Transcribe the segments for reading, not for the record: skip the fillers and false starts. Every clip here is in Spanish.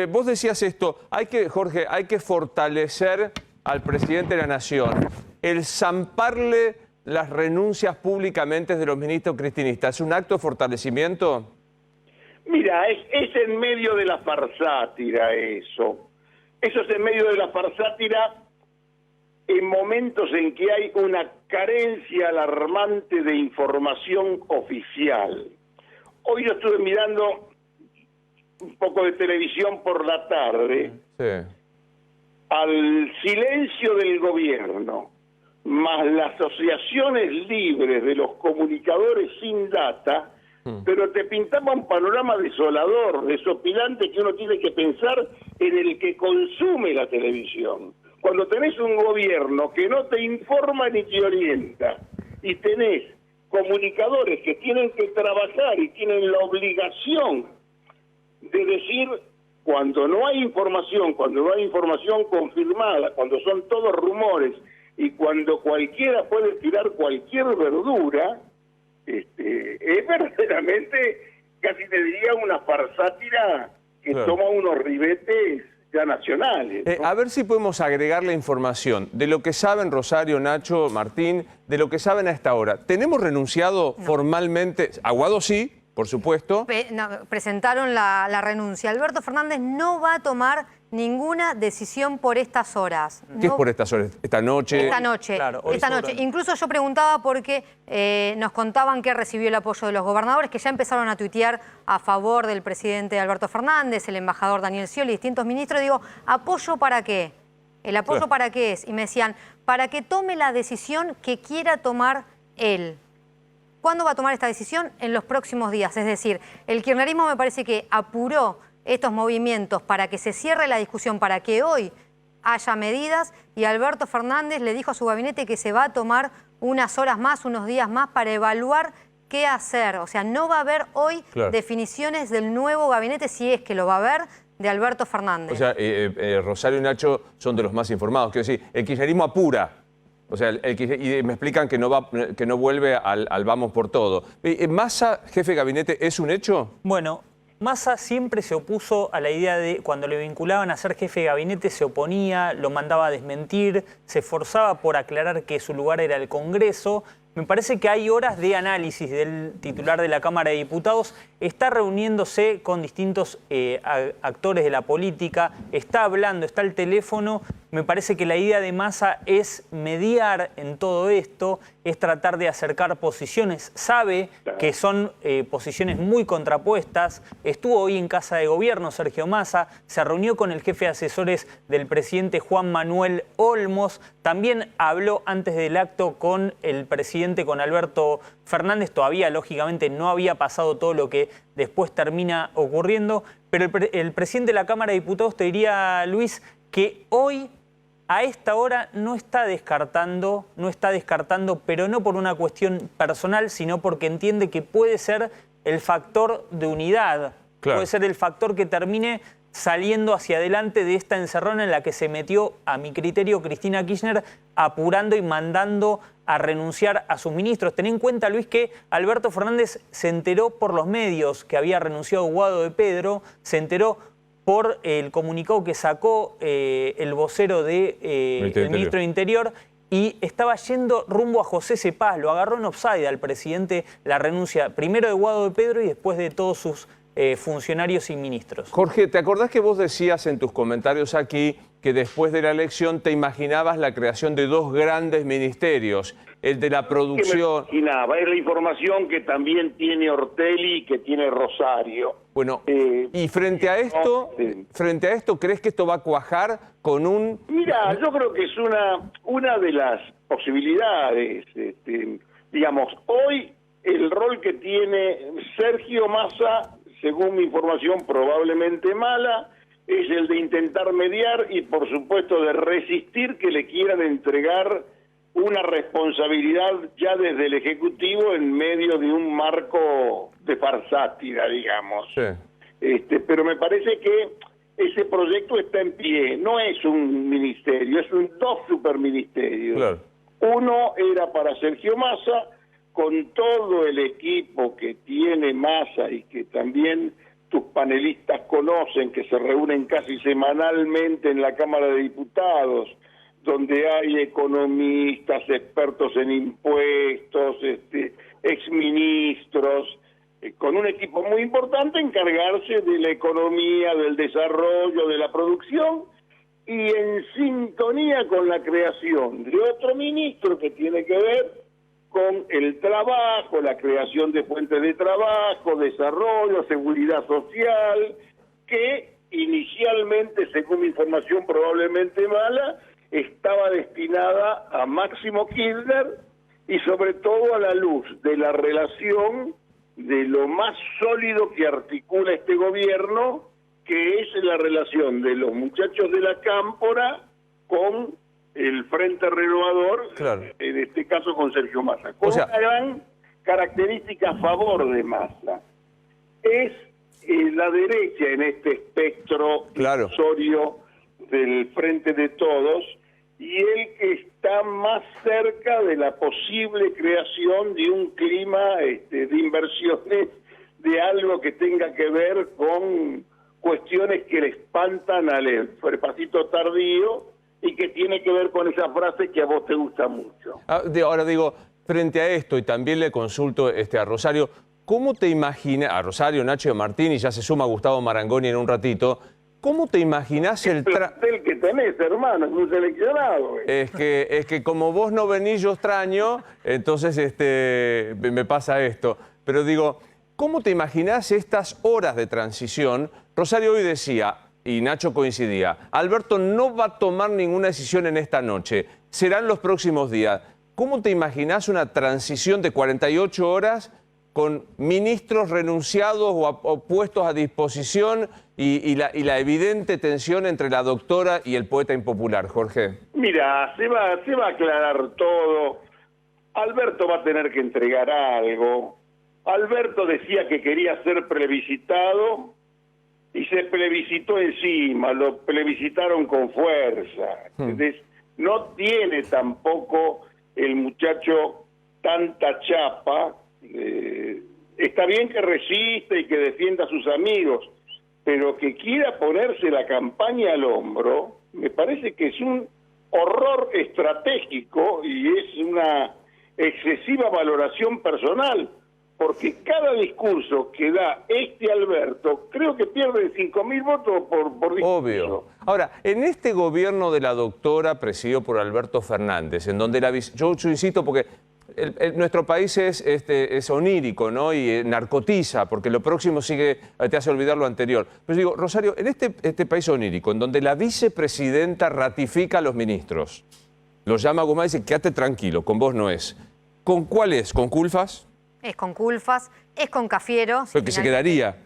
vos decías esto, Jorge, hay que fortalecer al presidente de la Nación. El zamparle las renuncias públicamente de los ministros cristinistas, ¿es un acto de fortalecimiento? Mira, es en medio de la farsátira eso. Eso es en medio de la farsátira en momentos en que hay una carencia alarmante de información oficial. Hoy yo estuve mirando un poco de televisión por la tarde. Sí. Al silencio del gobierno, más las asociaciones libres de los comunicadores sin data, pero te pintaba un panorama desolador, desopilante, que uno tiene que pensar en el que consume la televisión. Cuando tenés un gobierno que no te informa ni te orienta, y tenés comunicadores que tienen que trabajar y tienen la obligación de decir cuando no hay información confirmada, cuando son todos rumores y cuando cualquiera puede tirar cualquier verdura, es verdaderamente, casi te diría, una farsátira que toma unos ribetes ya nacionales, ¿no? A ver si podemos agregar la información de lo que saben Rosario, Nacho, Martín, de lo que saben a esta hora. ¿Tenemos renunciado formalmente? Aguado sí, por supuesto. Presentaron la renuncia. Alberto Fernández no va a tomar ninguna decisión por estas horas. ¿Qué es por estas horas? ¿Esta noche? Esta noche. Claro, esta noche. Incluso yo preguntaba porque nos contaban que recibió el apoyo de los gobernadores, que ya empezaron a tuitear a favor del presidente Alberto Fernández, el embajador Daniel Scioli, distintos ministros. Digo, ¿apoyo para qué? ¿El apoyo para qué es? Y me decían, para que tome la decisión que quiera tomar él. ¿Cuándo va a tomar esta decisión? En los próximos días. Es decir, el kirchnerismo me parece que apuró estos movimientos para que se cierre la discusión, para que hoy haya medidas, y Alberto Fernández le dijo a su gabinete que se va a tomar unas horas más, unos días más, para evaluar qué hacer. O sea, no va a haber hoy definiciones del nuevo gabinete, si es que lo va a haber, de Alberto Fernández. O sea, Rosario y Nacho son de los más informados. Quiero decir, el kirchnerismo apura. O sea, y me explican que no vuelve al vamos por todo. ¿Massa, jefe de gabinete, es un hecho? Bueno, Massa siempre se opuso a la idea de, cuando le vinculaban a ser jefe de gabinete, se oponía, lo mandaba a desmentir, se esforzaba por aclarar que su lugar era el Congreso. Me parece que hay horas de análisis del titular de la Cámara de Diputados. Está reuniéndose con distintos actores de la política, está hablando, está al teléfono. Me parece que la idea de Massa es mediar en todo esto, es tratar de acercar posiciones. Sabe que son posiciones muy contrapuestas. Estuvo hoy en Casa de Gobierno Sergio Massa, se reunió con el jefe de asesores del presidente Juan Manuel Olmos. También habló antes del acto con el presidente, con Alberto Fernández. Todavía, lógicamente, no había pasado todo lo que después termina ocurriendo. Pero el presidente de la Cámara de Diputados, te diría, Luis, que hoy, a esta hora, no está descartando, pero no por una cuestión personal, sino porque entiende que puede ser el factor de unidad. Puede ser el factor que termine saliendo hacia adelante de esta encerrona en la que se metió, a mi criterio, Cristina Kirchner, apurando y mandando a renunciar a sus ministros. Ten en cuenta, Luis, que Alberto Fernández se enteró por los medios que había renunciado Guado de Pedro, se enteró por el comunicado que sacó el vocero del ministro de Interior, y estaba yendo rumbo a José Cepaz. Lo agarró en offside al presidente la renuncia, primero de Guado de Pedro y después de todos sus funcionarios y ministros. Jorge, ¿te acordás que vos decías en tus comentarios aquí que después de la elección te imaginabas la creación de dos grandes ministerios? El de la producción... Me imaginaba, es la información que también tiene Ortelli y que tiene Rosario. Bueno, y frente a esto, ¿crees que esto va a cuajar con un...? Mira, yo creo que es una de las posibilidades. Digamos, hoy el rol que tiene Sergio Massa, según mi información probablemente mala, es el de intentar mediar y, por supuesto, de resistir que le quieran entregar una responsabilidad ya desde el Ejecutivo en medio de un marco de farsátira, digamos. Sí. Pero me parece que ese proyecto está en pie. No es un ministerio, son dos superministerios. Claro. Uno era para Sergio Massa, con todo el equipo que tiene Massa y que también tus panelistas conocen, que se reúnen casi semanalmente en la Cámara de Diputados, donde hay economistas, expertos en impuestos, exministros, con un equipo muy importante, encargarse de la economía, del desarrollo, de la producción, y en sintonía con la creación de otro ministro que tiene que ver con el trabajo, la creación de fuentes de trabajo, desarrollo, seguridad social, que inicialmente, según mi información probablemente mala, estaba destinada a Máximo Kirchner, y sobre todo a la luz de la relación de lo más sólido que articula este gobierno, que es la relación de los muchachos de la Cámpora con el Frente Renovador, claro, en este caso con Sergio Massa. Con una gran característica a favor de Massa. Es la derecha en este espectro divisorio del Frente de Todos, y el que está más cerca de la posible creación de un clima de inversiones, de algo que tenga que ver con cuestiones que le espantan al pasito tardío, y que tiene que ver con esa frase que a vos te gusta mucho. Ahora digo, frente a esto, y también le consulto a Rosario, ¿cómo te imaginas, a Rosario, Nacho Martín, y ya se suma Gustavo Marangoni en un ratito, ¿cómo te imaginás el plantel que tenés, hermano, es un seleccionado? Es que como vos no venís, yo extraño, entonces me pasa esto. Pero digo, ¿cómo te imaginás estas horas de transición? Rosario hoy decía, y Nacho coincidía, Alberto no va a tomar ninguna decisión en esta noche, serán los próximos días. ¿Cómo te imaginás una transición de 48 horas con ministros renunciados o puestos a disposición y la evidente tensión entre la doctora y el poeta impopular, Jorge? Mira, se va a aclarar todo. Alberto va a tener que entregar algo. Alberto decía que quería ser plebiscitado y se plebiscitó encima, lo plebiscitaron con fuerza. Entonces, no tiene tampoco el muchacho tanta chapa. Está bien que resiste y que defienda a sus amigos, pero que quiera ponerse la campaña al hombro, me parece que es un horror estratégico y es una excesiva valoración personal, porque cada discurso que da Alberto, creo que pierde 5.000 votos por discurso. Obvio. Ahora, en este gobierno de la doctora, presidido por Alberto Fernández, en donde yo insisto, porque nuestro país es onírico, ¿no? Y narcotiza, porque lo próximo te hace olvidar lo anterior. Pero digo, Rosario, en este país onírico, en donde la vicepresidenta ratifica a los ministros, los llama a Guzmán y dice, quédate tranquilo, con vos no es. ¿Con cuál es? ¿Con Culfas? Es con Culfas, es con Cafiero. Pero que se quedaría.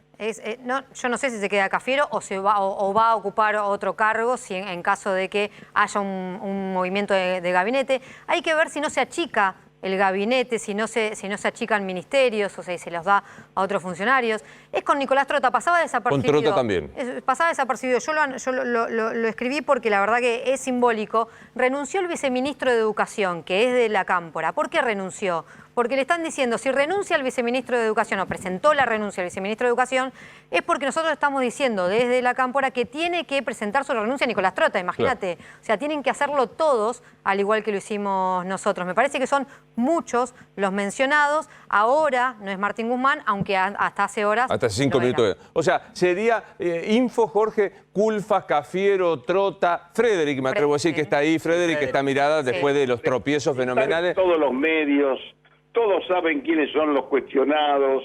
Yo no sé si se queda Cafiero o va a ocupar otro cargo en caso de que haya un movimiento de gabinete. Hay que ver si no se achica el gabinete, si no se achican ministerios, o sea, se los da a otros funcionarios. Es con Nicolás Trota, pasaba desapercibido. Con Trota también. Pasaba desapercibido. Yo lo escribí porque la verdad que es simbólico. Renunció el viceministro de Educación, que es de la Cámpora. ¿Por qué renunció? Porque le están diciendo, si renuncia el viceministro de Educación o presentó la renuncia al viceministro de Educación, es porque nosotros estamos diciendo desde la Cámpora que tiene que presentar su renuncia a Nicolás Trota, imagínate. Claro. O sea, tienen que hacerlo todos, al igual que lo hicimos nosotros. Me parece que son muchos los mencionados. Ahora no es Martín Guzmán, aunque hasta hace horas... Hasta 5 minutos. O sea, sería info, Jorge, Culfas, Cafiero, Trota, Frederick, me atrevo a decir que está ahí, Frederick, que está mirada después de los tropiezos fenomenales. Todos los medios... Todos saben quiénes son los cuestionados,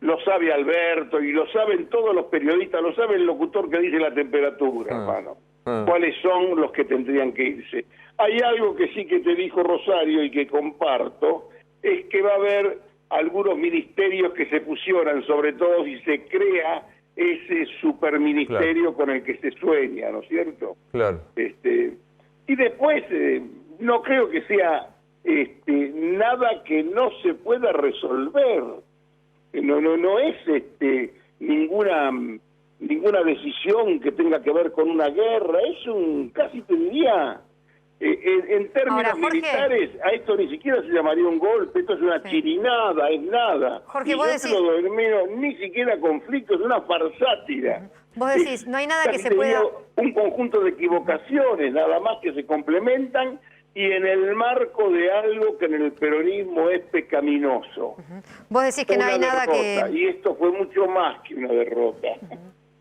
lo sabe Alberto y lo saben todos los periodistas, lo sabe el locutor que dice la temperatura, hermano. ¿Cuáles son los que tendrían que irse? Hay algo que sí que te dijo Rosario y que comparto, es que va a haber algunos ministerios que se fusionan, sobre todo si se crea ese superministerio con el que se sueña, ¿no es cierto? Claro. Y después, no creo que sea... nada que no se pueda resolver. No es ninguna decisión que tenga que ver con una guerra, es casi te diría En términos Ahora, Jorge, militares, a esto ni siquiera se llamaría un golpe, esto es una chirinada, es nada. Jorge, y vos yo decís... te lo denomino ni siquiera conflicto, es una farsátira. Vos decís, no hay nada que Casi se te pueda... digo, un conjunto de equivocaciones, nada más que se complementan y en el marco de algo que en el peronismo es pecaminoso. Vos decís que no hay nada derrota, que... Y esto fue mucho más que una derrota.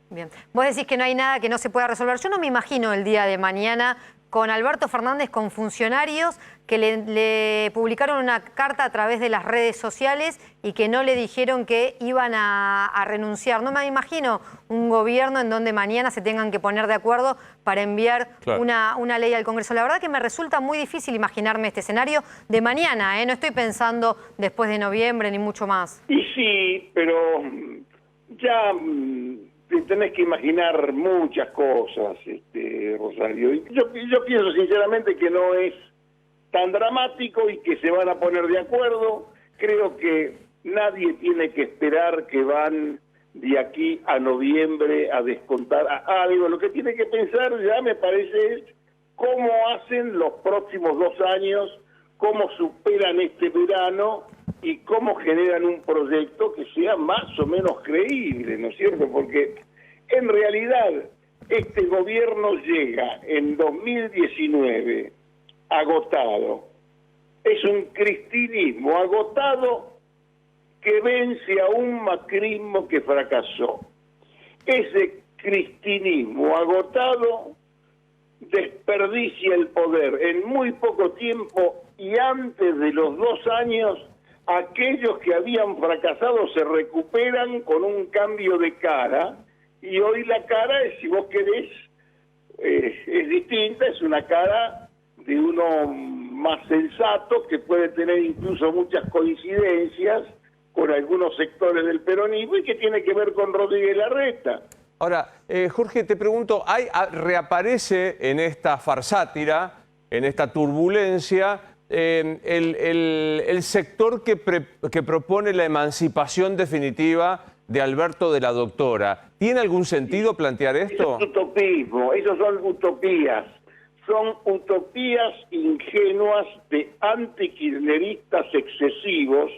Bien. Vos decís que no hay nada que no se pueda resolver. Yo no me imagino el día de mañana con Alberto Fernández, con funcionarios que le publicaron una carta a través de las redes sociales y que no le dijeron que iban a renunciar. No me imagino un gobierno en donde mañana se tengan que poner de acuerdo para enviar una ley al Congreso. La verdad que me resulta muy difícil imaginarme este escenario de mañana, ¿eh? No estoy pensando después de noviembre ni mucho más. Y sí, pero ya tenés que imaginar muchas cosas, Rosario. Y yo pienso sinceramente que no es tan dramático y que se van a poner de acuerdo. Creo que nadie tiene que esperar que van de aquí a noviembre a descontar algo. Lo que tiene que pensar ya me parece es cómo hacen los próximos 2 años, cómo superan este verano y cómo generan un proyecto que sea más o menos creíble, ¿no es cierto? Porque en realidad este gobierno llega en 2019 agotado. Es un cristinismo agotado que vence a un macrismo que fracasó. Ese cristinismo agotado desperdicia el poder en muy poco tiempo y antes de los 2 años aquellos que habían fracasado se recuperan con un cambio de cara y hoy la cara, si vos querés, es distinta, es una cara de uno más sensato que puede tener incluso muchas coincidencias con algunos sectores del peronismo y que tiene que ver con Rodríguez Larreta. Ahora, Jorge, te pregunto, reaparece en esta farsátira, en esta turbulencia, el sector que propone la emancipación definitiva de Alberto de la Doctora. ¿Tiene algún sentido plantear esto? Es utopismo, esos son utopías. Son utopías ingenuas de antikirchneristas excesivos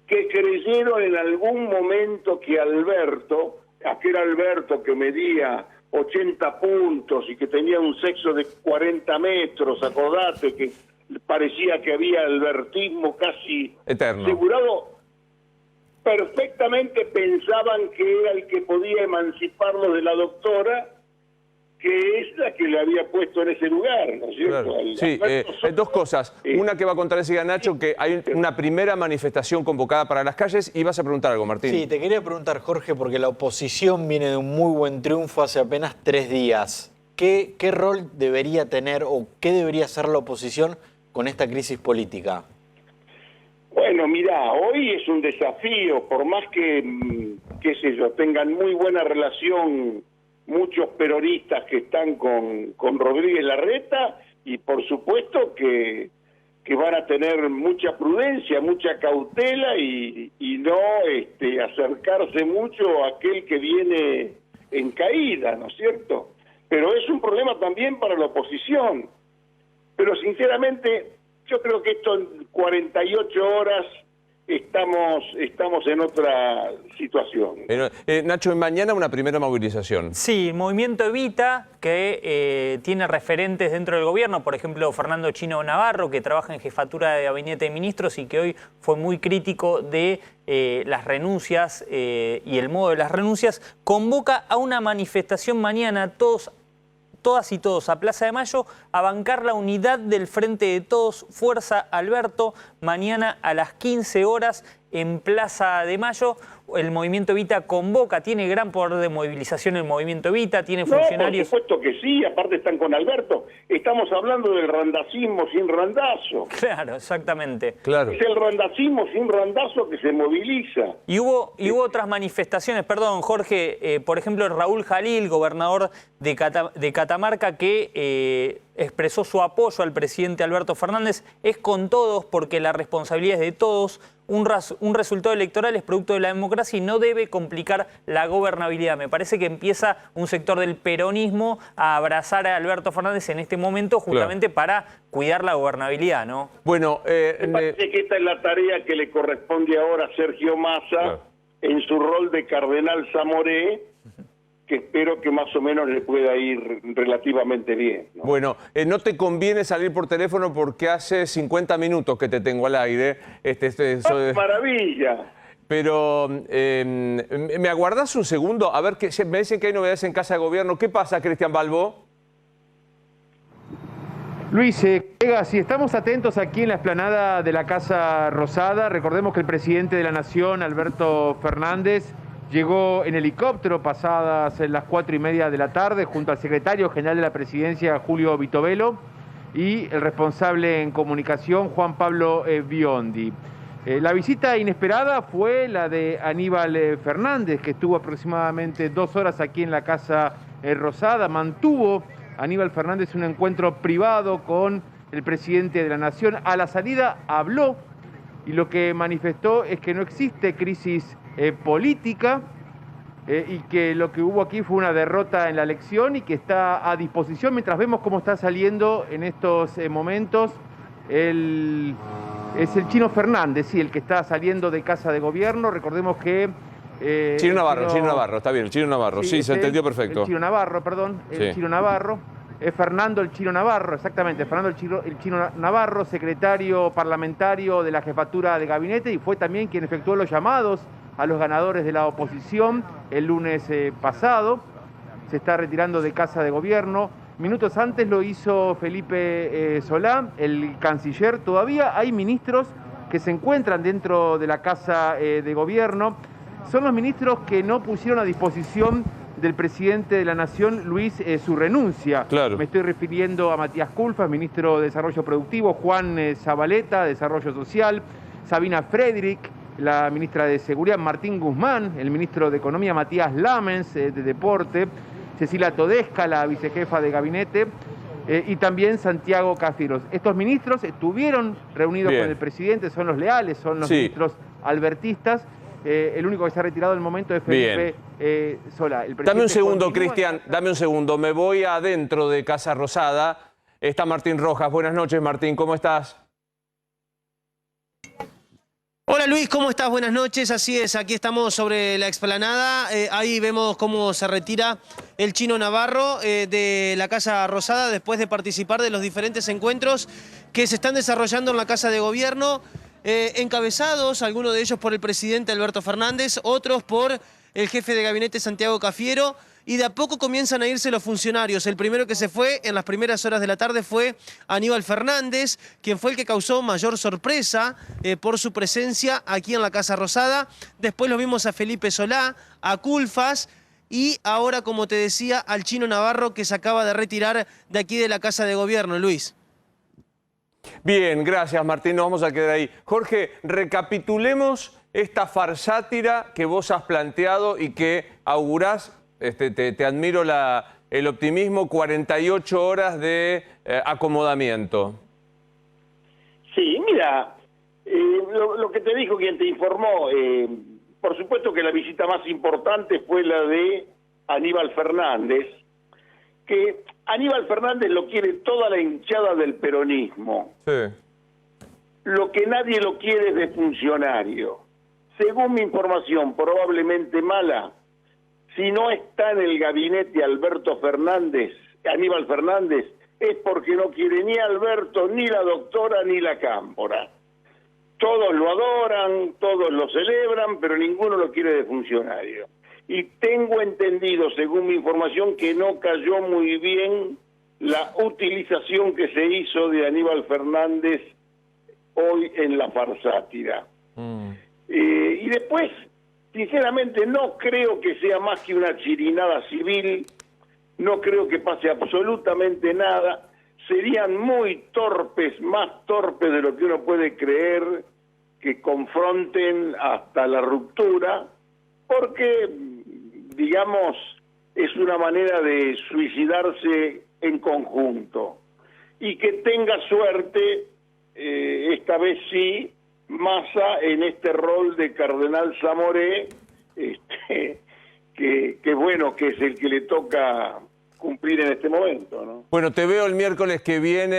que creyeron en algún momento que Alberto, aquel Alberto que medía 80 puntos y que tenía un sexo de 40 metros, acordate que parecía que había albertismo casi eterno, asegurado, perfectamente pensaban que era el que podía emanciparlo de la doctora, que es la que le había puesto en ese lugar, ¿no es cierto? Claro. Sí, hay 2 cosas. Una que va a contar enseguida Nacho, que hay una primera manifestación convocada para las calles, y vas a preguntar algo, Martín. Sí, te quería preguntar, Jorge, porque la oposición viene de un muy buen triunfo hace apenas 3 días. ¿Qué rol debería tener o qué debería hacer la oposición con esta crisis política? Bueno, mirá, hoy es un desafío, por más que, qué sé yo, tengan muy buena relación muchos peronistas que están con Rodríguez Larreta, y por supuesto que van a tener mucha prudencia, mucha cautela y no acercarse mucho a aquel que viene en caída, ¿no es cierto? Pero es un problema también para la oposición. Pero sinceramente yo creo que esto en 48 horas estamos en otra situación. Pero, Nacho, mañana una primera movilización. Sí, el Movimiento Evita, que tiene referentes dentro del gobierno, por ejemplo, Fernando Chino Navarro, que trabaja en jefatura de Gabinete de Ministros y que hoy fue muy crítico de las renuncias y el modo de las renuncias, convoca a una manifestación mañana, todas y todos a Plaza de Mayo, a bancar la unidad del Frente de Todos, Fuerza Alberto, mañana a las 15 horas en Plaza de Mayo. El Movimiento Evita convoca, tiene gran poder de movilización el Movimiento Evita, tiene funcionarios... Por supuesto que sí, aparte están con Alberto. Estamos hablando del randacismo sin randazo. Claro, exactamente. Claro. Es el randacismo sin randazo que se moviliza. Y hubo otras manifestaciones, perdón, Jorge, por ejemplo, Raúl Jalil, gobernador de Catamarca, que expresó su apoyo al presidente Alberto Fernández. Es con todos porque la responsabilidad es de todos. Un resultado electoral es producto de la democracia y no debe complicar la gobernabilidad. Me parece que empieza un sector del peronismo a abrazar a Alberto Fernández en este momento justamente para cuidar la gobernabilidad, ¿no? Bueno, me parece que esta es la tarea que le corresponde ahora a Sergio Massa en su rol de cardenal Zamoré, que espero que más o menos le pueda ir relativamente bien, ¿no? Bueno, no te conviene salir por teléfono porque hace 50 minutos que te tengo al aire. ¡Maravilla! Pero, ¿me aguardás un segundo? A ver, me dicen que hay novedades en Casa de Gobierno. ¿Qué pasa, Cristian Balbo? Luis, si estamos atentos aquí en la explanada de la Casa Rosada. Recordemos que el presidente de la Nación, Alberto Fernández, llegó en helicóptero pasadas las 4:30 de la tarde junto al secretario general de la Presidencia, Julio Vitovelo, y el responsable en comunicación, Juan Pablo Biondi. La visita inesperada fue la de Aníbal Fernández, que estuvo aproximadamente 2 horas aquí en la Casa Rosada. Mantuvo Aníbal Fernández un encuentro privado con el presidente de la Nación. A la salida habló y lo que manifestó es que no existe crisis política y que lo que hubo aquí fue una derrota en la elección y que está a disposición, mientras vemos cómo está saliendo en estos momentos es el Chino Fernández, sí, el que está saliendo de Casa de Gobierno. Recordemos que Chino Navarro, está bien, el Chino Navarro, sí, se entendió perfecto. El Chino Navarro, perdón, el Chino Navarro. Es Fernando el Chino Navarro, exactamente, Fernando el Chino Navarro, secretario parlamentario de la Jefatura de Gabinete, y fue también quien efectuó los llamados a los ganadores de la oposición el lunes pasado. Se está retirando de Casa de Gobierno. Minutos antes lo hizo Felipe Solá, el canciller. Todavía hay ministros que se encuentran dentro de la Casa de Gobierno. Son los ministros que no pusieron a disposición del presidente de la Nación, Luis, su renuncia. Claro. Me estoy refiriendo a Matías Culfas, ministro de Desarrollo Productivo, Juan Zabaleta, Desarrollo Social, Sabina Frederick, la ministra de Seguridad, Martín Guzmán, el ministro de Economía, Matías Lamens, de Deporte, Cecilia Todesca, la vicejefa de Gabinete, y también Santiago Cafiero. Estos ministros estuvieron reunidos con el presidente, son los leales, son los ministros albertistas. El único que se ha retirado del momento es Felipe Solá. Dame un segundo, Cristian, dame un segundo. Me voy adentro de Casa Rosada. Está Martín Rojas. Buenas noches, Martín, ¿cómo estás? Hola Luis, ¿cómo estás? Buenas noches, así es, aquí estamos sobre la explanada, ahí vemos cómo se retira el Chino Navarro de la Casa Rosada después de participar de los diferentes encuentros que se están desarrollando en la Casa de Gobierno, encabezados, algunos de ellos por el presidente Alberto Fernández, otros por el jefe de gabinete Santiago Cafiero, y de a poco comienzan a irse los funcionarios. El primero que se fue en las primeras horas de la tarde fue Aníbal Fernández, quien fue el que causó mayor sorpresa por su presencia aquí en la Casa Rosada. Después lo vimos a Felipe Solá, a Culfas y ahora, como te decía, al Chino Navarro, que se acaba de retirar de aquí de la Casa de Gobierno, Luis. Bien, gracias Martín, nos vamos a quedar ahí. Jorge, recapitulemos esta farsátira que vos has planteado y que augurás. Te admiro el optimismo, 48 horas de acomodamiento. Sí, mira, lo que te dijo quien te informó, por supuesto que la visita más importante fue la de Aníbal Fernández, que Aníbal Fernández lo quiere toda la hinchada del peronismo. Sí. Lo que nadie lo quiere es de funcionario. Según mi información, probablemente mala, si no está en el gabinete Alberto Fernández, Aníbal Fernández, es porque no quiere ni Alberto, ni la doctora, ni la Cámpora. Todos lo adoran, todos lo celebran, pero ninguno lo quiere de funcionario. Y tengo entendido, según mi información, que no cayó muy bien la utilización que se hizo de Aníbal Fernández hoy en la farsátira. Y después, sinceramente, no creo que sea más que una chirinada civil, no creo que pase absolutamente nada. Serían muy torpes, más torpes de lo que uno puede creer, que confronten hasta la ruptura, porque, digamos, es una manera de suicidarse en conjunto. y que tenga suerte, esta vez sí, Massa en este rol de cardenal Zamoré, que bueno, que es el que le toca cumplir en este momento, ¿no? Bueno, te veo el miércoles que viene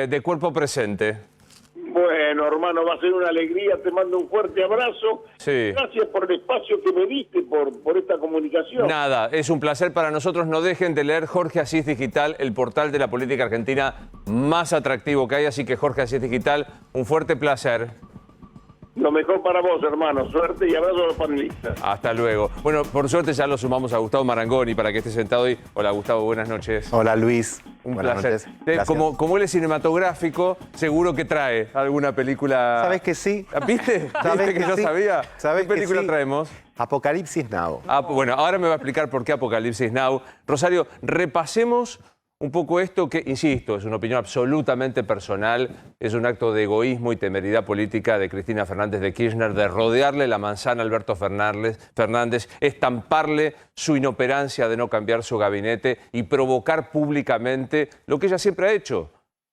de cuerpo presente. Bueno, hermano, va a ser una alegría, te mando un fuerte abrazo. Sí. Gracias por el espacio que me diste, por esta comunicación. Nada, es un placer para nosotros. No dejen de leer Jorge Asís Digital, el portal de la política argentina más atractivo que hay. Así que Jorge Asís Digital, un fuerte placer. Lo mejor para vos, hermano. Suerte y abrazo a los panelistas. Hasta luego. Bueno, por suerte ya lo sumamos a Gustavo Marangoni para que esté sentado hoy. Hola, Gustavo, buenas noches. Hola, Luis. Un Buenas placer. noches. Gracias. Como él es cinematográfico, seguro que trae alguna película. ¿Sabes que sí? ¿Viste? ¿Viste que yo sí? sabía? ¿Sabes ¿Qué película que sí? traemos? Apocalipsis Now. Bueno, ahora me va a explicar por qué Apocalipsis Now. Rosario, repasemos un poco esto que, insisto, es una opinión absolutamente personal, es un acto de egoísmo y temeridad política de Cristina Fernández de Kirchner de rodearle la manzana a Alberto Fernández, estamparle su inoperancia de no cambiar su gabinete y provocar públicamente lo que ella siempre ha hecho.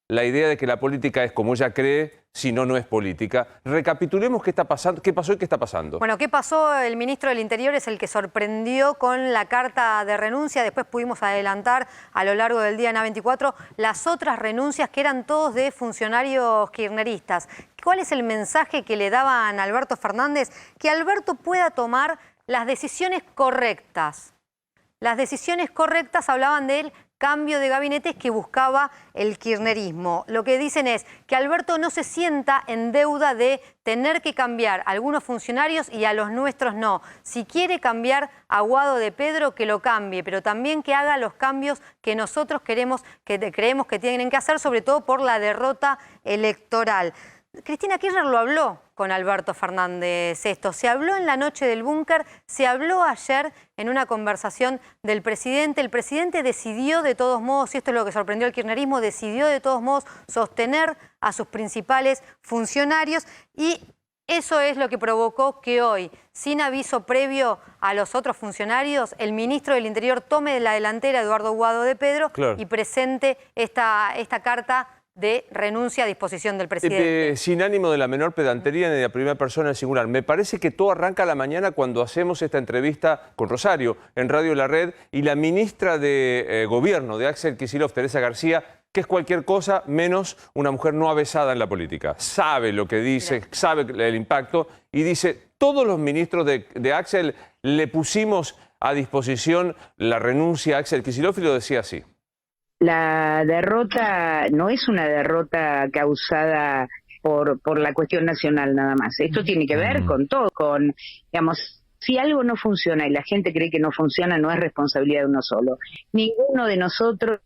La idea de que la política es como ella cree, si no, no es política. Recapitulemos qué está pasando, qué pasó y qué está pasando. Bueno, ¿qué pasó? El ministro del Interior es el que sorprendió con la carta de renuncia. Después pudimos adelantar a lo largo del día en A24 las otras renuncias que eran todos de funcionarios kirchneristas. ¿Cuál es el mensaje que le daban a Alberto Fernández? Que Alberto pueda tomar las decisiones correctas. Las decisiones correctas hablaban de él. Cambio de gabinetes que buscaba el kirchnerismo. Lo que dicen es que Alberto no se sienta en deuda de tener que cambiar a algunos funcionarios y a los nuestros no. Si quiere cambiar a Guado de Pedro, que lo cambie, pero también que haga los cambios que nosotros creemos que tienen que hacer, sobre todo por la derrota electoral. Cristina Kirchner lo habló con Alberto Fernández esto. Se habló en la noche del búnker, se habló ayer en una conversación del presidente. El presidente decidió de todos modos, y esto es lo que sorprendió al kirchnerismo, decidió de todos modos sostener a sus principales funcionarios y eso es lo que provocó que hoy, sin aviso previo a los otros funcionarios, el ministro del Interior tome la delantera, Eduardo Guado de Pedro, claro, y presente esta carta de renuncia a disposición del presidente. Sin ánimo de la menor pedantería ni de la primera persona en singular. Me parece que todo arranca a la mañana cuando hacemos esta entrevista con Rosario en Radio La Red y la ministra de Gobierno de Axel Kicillof, Teresa García, que es cualquier cosa menos una mujer no avesada en la política. Sabe lo que dice, sabe el impacto y dice, todos los ministros de Axel le pusimos a disposición la renuncia a Axel Kicillof y lo decía así. La derrota no es una derrota causada por la cuestión nacional nada más. Esto tiene que ver con todo, con, digamos, si algo no funciona y la gente cree que no funciona, no es responsabilidad de uno solo. Ninguno de nosotros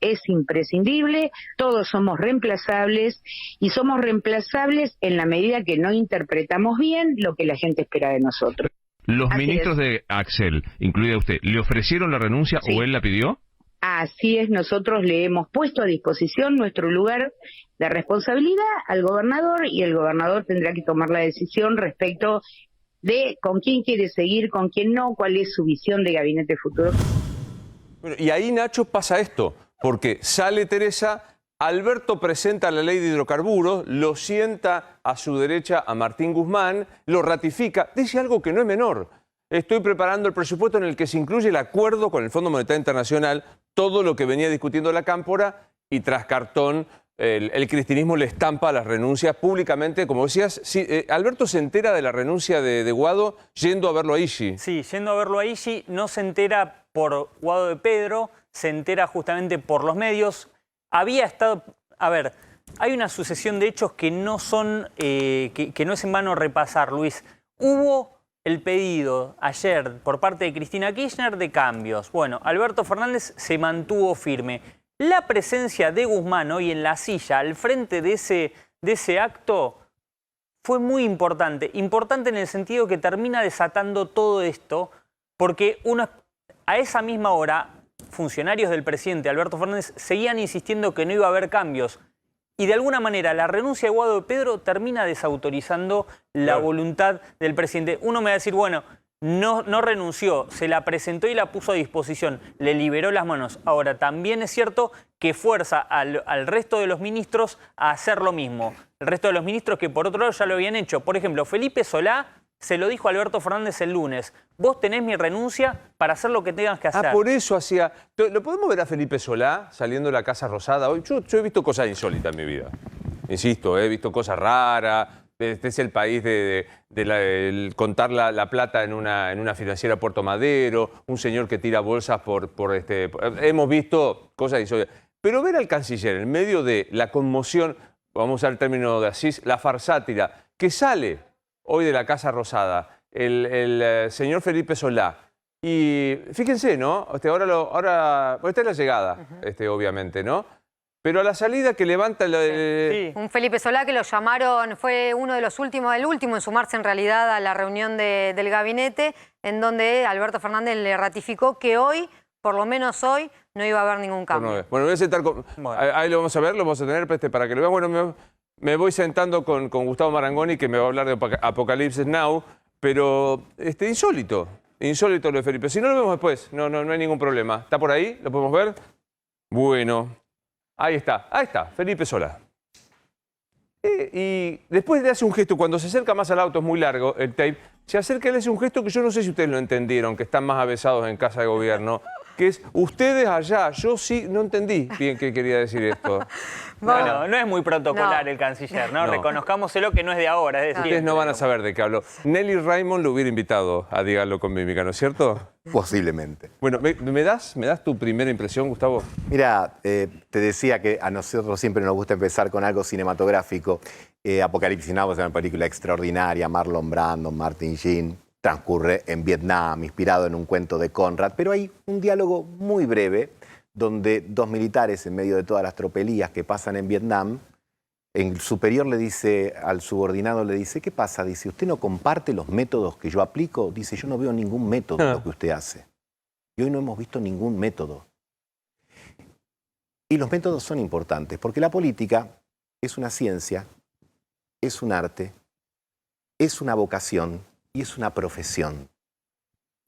es imprescindible, todos somos reemplazables y somos reemplazables en la medida que no interpretamos bien lo que la gente espera de nosotros. ¿Los ministros de Axel, incluida usted, le ofrecieron la renuncia o él la pidió? Así es, nosotros le hemos puesto a disposición nuestro lugar de responsabilidad al gobernador y el gobernador tendrá que tomar la decisión respecto de con quién quiere seguir, con quién no, cuál es su visión de gabinete futuro. Bueno, y ahí, Nacho, pasa esto, porque sale Teresa, Alberto presenta la ley de hidrocarburos, lo sienta a su derecha a Martín Guzmán, lo ratifica, dice algo que no es menor. Estoy preparando el presupuesto en el que se incluye el acuerdo con el Fondo Monetario Internacional, todo lo que venía discutiendo la Cámpora y tras cartón el cristinismo le estampa las renuncias públicamente. Como decías, sí, Alberto se entera de la renuncia de Guado yendo a verlo a Ishi. Sí, yendo a verlo a Ishi, no se entera por Guado de Pedro, se entera justamente por los medios. Había estado... A ver, hay una sucesión de hechos que no son... que no es en vano repasar, Luis. Hubo el pedido ayer por parte de Cristina Kirchner de cambios. Bueno, Alberto Fernández se mantuvo firme. La presencia de Guzmán hoy en la silla, al frente de ese acto, fue muy importante. Importante en el sentido que termina desatando todo esto, porque a esa misma hora, funcionarios del presidente Alberto Fernández seguían insistiendo que no iba a haber cambios. Y de alguna manera la renuncia de Guado de Pedro termina desautorizando la voluntad del presidente. Uno me va a decir, bueno, no renunció, se la presentó y la puso a disposición, le liberó las manos. Ahora, también es cierto que fuerza al resto de los ministros a hacer lo mismo. El resto de los ministros que por otro lado ya lo habían hecho. Por ejemplo, Felipe Solá se lo dijo a Alberto Fernández el lunes. Vos tenés mi renuncia para hacer lo que tengas que hacer. Ah, por eso hacía... ¿Lo podemos ver a Felipe Solá saliendo de la Casa Rosada hoy? Yo he visto cosas insólitas en mi vida. Insisto, he visto cosas raras. Este es el país de contar la plata en una financiera Puerto Madero, un señor que tira bolsas hemos visto cosas insólitas. Pero ver al canciller en medio de la conmoción, vamos a usar el término de Asís, la farsátira, que sale hoy de la Casa Rosada, el señor Felipe Solá. Y fíjense, ¿no? Ahora esta es la llegada, obviamente, ¿no? Pero a la salida que levanta... Un Felipe Solá que lo llamaron, fue uno de los últimos, el último en sumarse en realidad a la reunión del gabinete, en donde Alberto Fernández le ratificó que hoy, por lo menos hoy, no iba a haber ningún cambio. Bueno, voy a sentar ahí lo vamos a ver, lo vamos a tener para que lo vean. Bueno, me voy sentando con Gustavo Marangoni, que me va a hablar de Apocalipsis Now, pero insólito lo de Felipe. Si no lo vemos después, no hay ningún problema. ¿Está por ahí? ¿Lo podemos ver? Bueno... Ahí está, Felipe Solá. Y después le hace un gesto, cuando se acerca más al auto, es muy largo el tape, se acerca y le hace un gesto que yo no sé si ustedes lo entendieron, que están más avesados en Casa de Gobierno, que es ustedes allá, yo sí, no entendí bien qué quería decir esto. Bueno, no es muy protocolar el canciller, ¿no? Reconozcámoselo que no es de ahora, es decir... Ustedes no van a saber de qué hablo. Nelly Raymond lo hubiera invitado a Díganlo con Mímica, ¿no es cierto? Posiblemente. Bueno, ¿me das tu primera impresión, Gustavo? Mira, te decía que a nosotros siempre nos gusta empezar con algo cinematográfico. Apocalipsis Now es una película extraordinaria, Marlon Brando, Martin Sheen, transcurre en Vietnam, inspirado en un cuento de Conrad, pero hay un diálogo muy breve donde dos militares, en medio de todas las tropelías que pasan en Vietnam, el superior le dice al subordinado, le dice, ¿qué pasa? Dice, ¿usted no comparte los métodos que yo aplico? Dice, yo no veo ningún método de lo que usted hace. Y hoy no hemos visto ningún método. Y los métodos son importantes, porque la política es una ciencia, es un arte, es una vocación y es una profesión.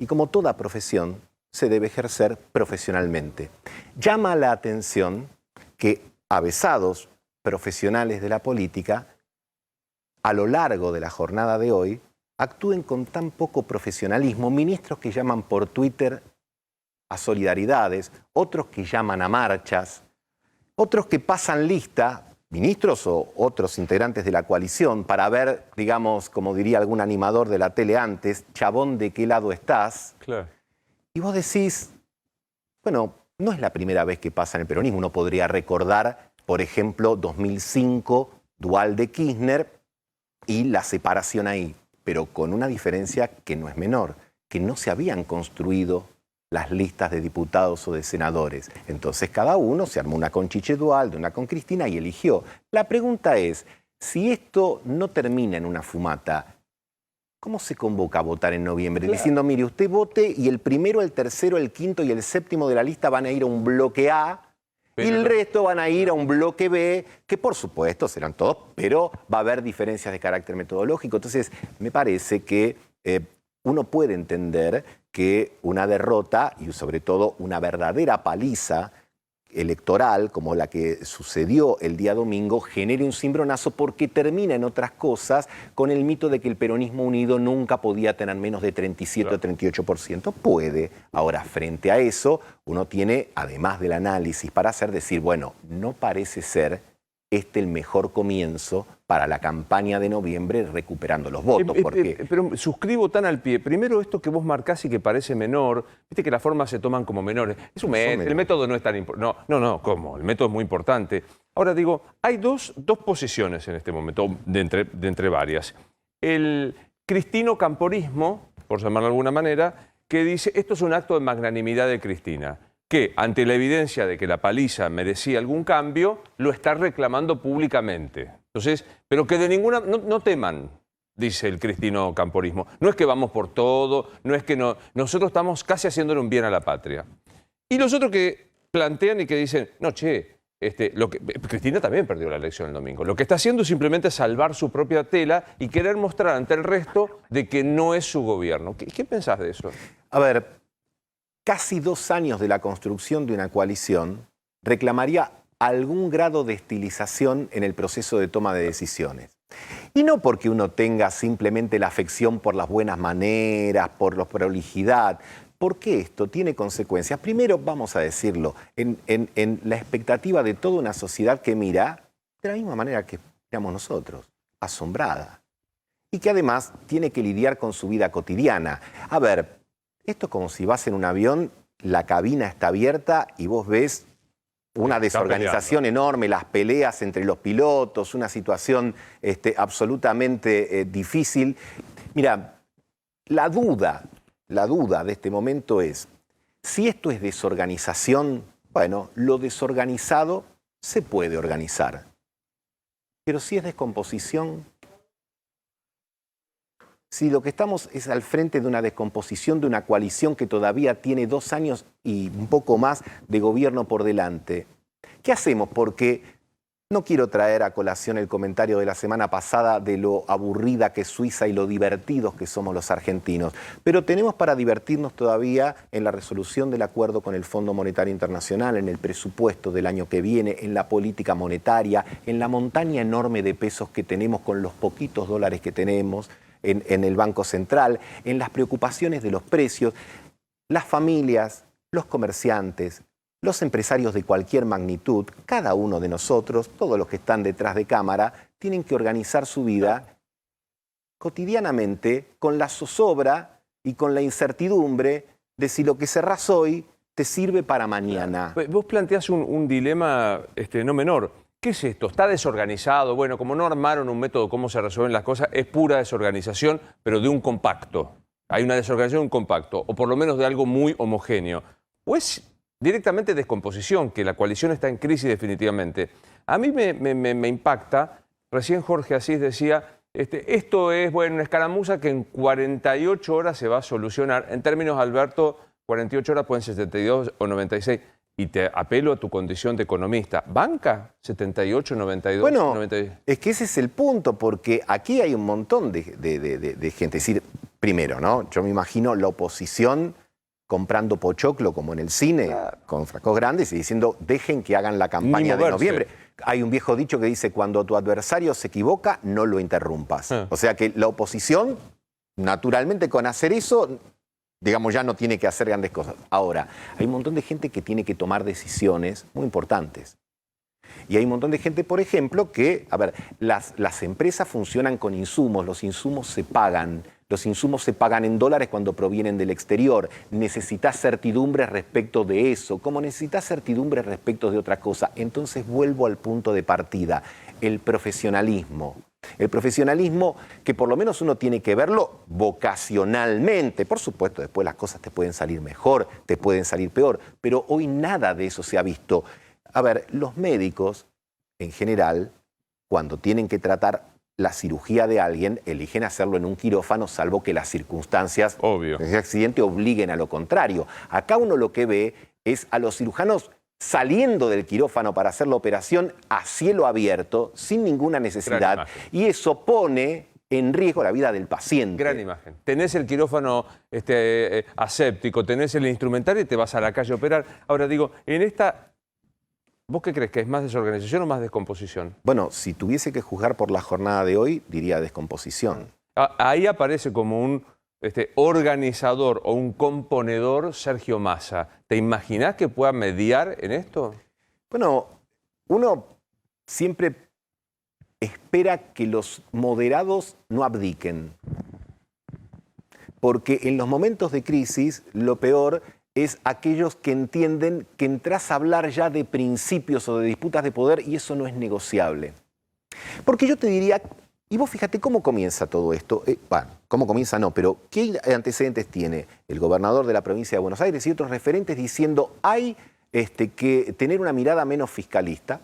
Y como toda profesión, se debe ejercer profesionalmente. Llama la atención que avesados profesionales de la política, a lo largo de la jornada de hoy, actúen con tan poco profesionalismo, ministros que llaman por Twitter a solidaridades, otros que llaman a marchas, otros que pasan lista, ministros o otros integrantes de la coalición, para ver, digamos, como diría algún animador de la tele antes, chabón, ¿de qué lado estás? Claro. Y vos decís, bueno, no es la primera vez que pasa en el peronismo. Uno podría recordar, por ejemplo, 2005, Duhalde Kirchner y la separación ahí, pero con una diferencia que no es menor, que no se habían construido las listas de diputados o de senadores. Entonces cada uno se armó una con Chiche Duhalde, una con Cristina y eligió. La pregunta es, si esto no termina en una fumata, ¿cómo se convoca a votar en noviembre? Claro. Diciendo, mire, usted vote y el primero, el tercero, el quinto y el séptimo de la lista van a ir a un bloque A y el resto van a ir a un bloque B, que por supuesto serán todos, pero va a haber diferencias de carácter metodológico. Entonces, me parece que uno puede entender que una derrota y sobre todo una verdadera paliza electoral, como la que sucedió el día domingo, genere un cimbronazo porque termina en otras cosas con el mito de que el peronismo unido nunca podía tener menos de 37 o 38%. Puede. Ahora, frente a eso, uno tiene, además del análisis para hacer, decir, bueno, no parece ser el mejor comienzo para la campaña de noviembre recuperando los votos. Pero suscribo tan al pie. Primero esto que vos marcás y que parece menor, viste que las formas se toman como menores. El método no es tan importante. No, ¿cómo? El método es muy importante. Ahora digo, hay dos posiciones en este momento, de entre varias. El cristino-camporismo, por llamarlo de alguna manera, que dice, esto es un acto de magnanimidad de Cristina, que ante la evidencia de que la paliza merecía algún cambio, lo está reclamando públicamente. Entonces, pero que de ninguna... No teman, dice el cristino-camporismo. No es que vamos por todo, no es que no... Nosotros estamos casi haciéndole un bien a la patria. Y los otros que plantean y que dicen, no, che, Cristina también perdió la elección el domingo. Lo que está haciendo es simplemente salvar su propia tela y querer mostrar ante el resto de que no es su gobierno. ¿Qué pensás de eso? A ver, casi 2 años de la construcción de una coalición reclamaría algún grado de estilización en el proceso de toma de decisiones. Y no porque uno tenga simplemente la afección por las buenas maneras, por la prolijidad, porque esto tiene consecuencias. Primero, vamos a decirlo, en la expectativa de toda una sociedad que mira de la misma manera que miramos nosotros, asombrada. Y que además tiene que lidiar con su vida cotidiana. A ver, esto es como si vas en un avión, la cabina está abierta y vos ves una desorganización enorme, las peleas entre los pilotos, una situación absolutamente difícil. Mira, la duda de este momento es, si esto es desorganización, bueno, lo desorganizado se puede organizar. Pero si es descomposición, si lo que estamos es al frente de una descomposición de una coalición que todavía tiene 2 años y un poco más de gobierno por delante, ¿qué hacemos? Porque no quiero traer a colación el comentario de la semana pasada de lo aburrida que es Suiza y lo divertidos que somos los argentinos, pero tenemos para divertirnos todavía en la resolución del acuerdo con el Fondo Monetario Internacional, en el presupuesto del año que viene, en la política monetaria, en la montaña enorme de pesos que tenemos con los poquitos dólares que tenemos, en el Banco Central, en las preocupaciones de los precios. Las familias, los comerciantes, los empresarios de cualquier magnitud, cada uno de nosotros, todos los que están detrás de cámara, tienen que organizar su vida cotidianamente con la zozobra y con la incertidumbre de si lo que cerrás hoy te sirve para mañana. Vos planteás un dilema no menor. ¿Qué es esto? ¿Está desorganizado? Bueno, como no armaron un método cómo se resuelven las cosas, es pura desorganización, pero de un compacto. Hay una desorganización de un compacto, o por lo menos de algo muy homogéneo. ¿O es directamente descomposición, que la coalición está en crisis definitivamente? A mí me impacta, recién Jorge Asís decía, esto es una escaramuza que en 48 horas se va a solucionar. En términos, Alberto, 48 horas pueden ser 72 o 96. Y te apelo a tu condición de economista. ¿Banca 78, 92, bueno, 92? Es que ese es el punto, porque aquí hay un montón de gente. Es decir, primero, ¿no? Yo me imagino la oposición comprando pochoclo como en el cine, con frascos grandes y diciendo, dejen que hagan la campaña de noviembre. Hay un viejo dicho que dice, cuando tu adversario se equivoca, no lo interrumpas. O sea que la oposición, naturalmente con hacer eso, digamos, ya no tiene que hacer grandes cosas. Ahora, hay un montón de gente que tiene que tomar decisiones muy importantes. Y hay un montón de gente, por ejemplo, que, a ver, las empresas funcionan con insumos, los insumos se pagan. Los insumos se pagan en dólares cuando provienen del exterior. Necesitas certidumbre respecto de eso, como necesitas certidumbre respecto de otra cosa. Entonces vuelvo al punto de partida, el profesionalismo. El profesionalismo que por lo menos uno tiene que verlo vocacionalmente. Por supuesto, después las cosas te pueden salir mejor, te pueden salir peor, pero hoy nada de eso se ha visto. A ver, los médicos, en general, cuando tienen que tratar la cirugía de alguien, eligen hacerlo en un quirófano, salvo que las circunstancias de ese accidente obliguen a lo contrario. Acá uno lo que ve es a los cirujanos saliendo del quirófano para hacer la operación a cielo abierto, sin ninguna necesidad, y eso pone en riesgo la vida del paciente. Gran imagen. Tenés el quirófano aséptico, tenés el instrumentario y te vas a la calle a operar. Ahora digo, en esta... ¿Vos qué crees? ¿Que es más desorganización o más descomposición? Bueno, si tuviese que juzgar por la jornada de hoy, diría descomposición. Ahí aparece como un organizador o un componedor Sergio Massa. ¿Te imaginás que pueda mediar en esto? Bueno, uno siempre espera que los moderados no abdiquen. Porque en los momentos de crisis, lo peor es aquellos que entienden que entras a hablar ya de principios o de disputas de poder y eso no es negociable. Porque yo te diría, y vos fíjate cómo comienza todo esto, cómo comienza no, pero ¿qué antecedentes tiene el gobernador de la provincia de Buenos Aires y otros referentes diciendo hay que tener una mirada menos fiscalista?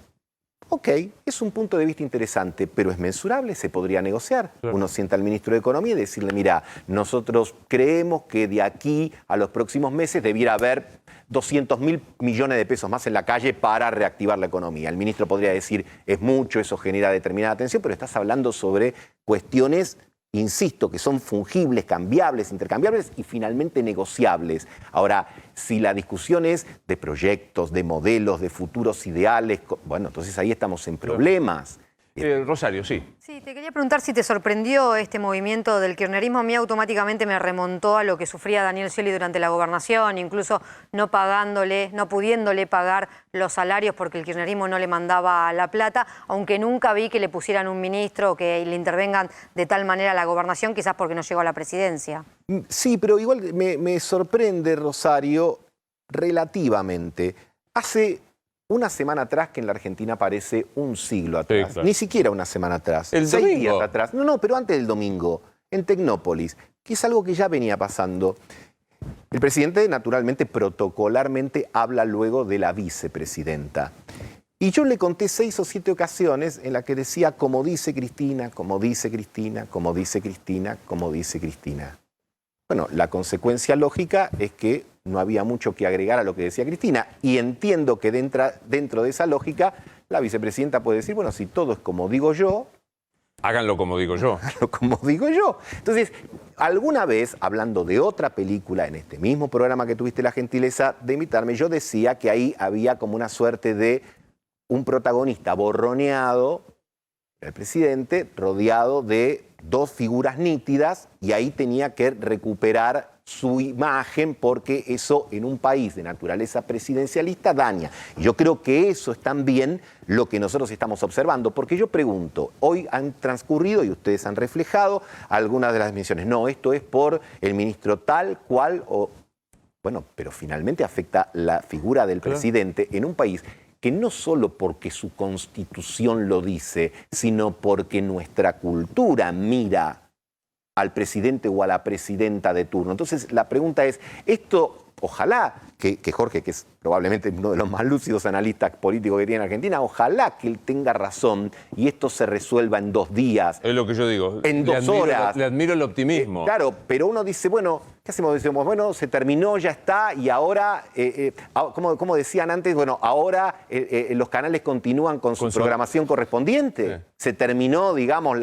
Ok, es un punto de vista interesante, pero es mensurable, se podría negociar. Uno sienta al ministro de Economía y decirle, mira, nosotros creemos que de aquí a los próximos meses debiera haber 200.000 millones de pesos más en la calle para reactivar la economía. El ministro podría decir, es mucho, eso genera determinada tensión, pero estás hablando sobre cuestiones, insisto, que son fungibles, cambiables, intercambiables y finalmente negociables. Ahora, si la discusión es de proyectos, de modelos, de futuros ideales, bueno, entonces ahí estamos en problemas. Rosario, sí. Sí, te quería preguntar si te sorprendió este movimiento del kirchnerismo. A mí automáticamente me remontó a lo que sufría Daniel Scioli durante la gobernación, incluso no pudiéndole pagar los salarios porque el kirchnerismo no le mandaba la plata, aunque nunca vi que le pusieran un ministro o que le intervengan de tal manera a la gobernación, quizás porque no llegó a la presidencia. Sí, pero igual me sorprende, Rosario, relativamente. Hace una semana atrás que en la Argentina parece un siglo atrás. Sí, claro. Ni siquiera una semana atrás. El 6 domingo. días atrás. No, pero antes del domingo, en Tecnópolis, que es algo que ya venía pasando. El presidente, naturalmente, protocolarmente habla luego de la vicepresidenta. Y yo le conté 6 o 7 ocasiones en las que decía, como dice Cristina, como dice Cristina, como dice Cristina, como dice Cristina. Bueno, la consecuencia lógica es que no había mucho que agregar a lo que decía Cristina. Y entiendo que dentro de esa lógica, la vicepresidenta puede decir, bueno, si todo es como digo yo... Háganlo como digo yo. Háganlo como digo yo. Entonces, alguna vez, hablando de otra película, en este mismo programa que tuviste la gentileza de invitarme, yo decía que ahí había como una suerte de un protagonista borroneado, el presidente, rodeado de 2 figuras nítidas, y ahí tenía que recuperar su imagen porque eso en un país de naturaleza presidencialista daña. Y yo creo que eso es también lo que nosotros estamos observando, porque yo pregunto, hoy han transcurrido y ustedes han reflejado algunas de las menciones. No, esto es por el ministro tal cual, o bueno, pero finalmente afecta la figura del presidente en un país que no solo porque su constitución lo dice, sino porque nuestra cultura mira al presidente o a la presidenta de turno. Entonces, la pregunta es, esto, ojalá que Jorge, que es probablemente uno de los más lúcidos analistas políticos que tiene Argentina, ojalá que él tenga razón y esto se resuelva en 2 días. Es lo que yo digo. En 2 horas. Le admiro el optimismo. Claro, pero uno dice, bueno, ¿qué hacemos? Decimos, bueno, se terminó, ya está, y ahora, como decían antes, bueno, ahora los canales continúan con su programación correspondiente. Sí. Se terminó, digamos,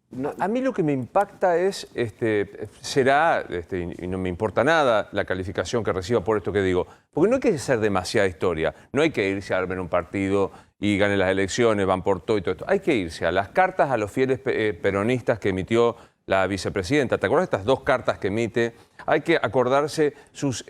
No, a mí lo que me impacta es, y no me importa nada la calificación que reciba por esto que digo, porque no hay que hacer demasiada historia, no hay que irse a armar un partido y ganen las elecciones, van por todo y todo esto. Hay que irse a las cartas a los fieles peronistas que emitió la vicepresidenta. ¿Te acuerdas de estas 2 cartas que emite? Hay que acordarse sus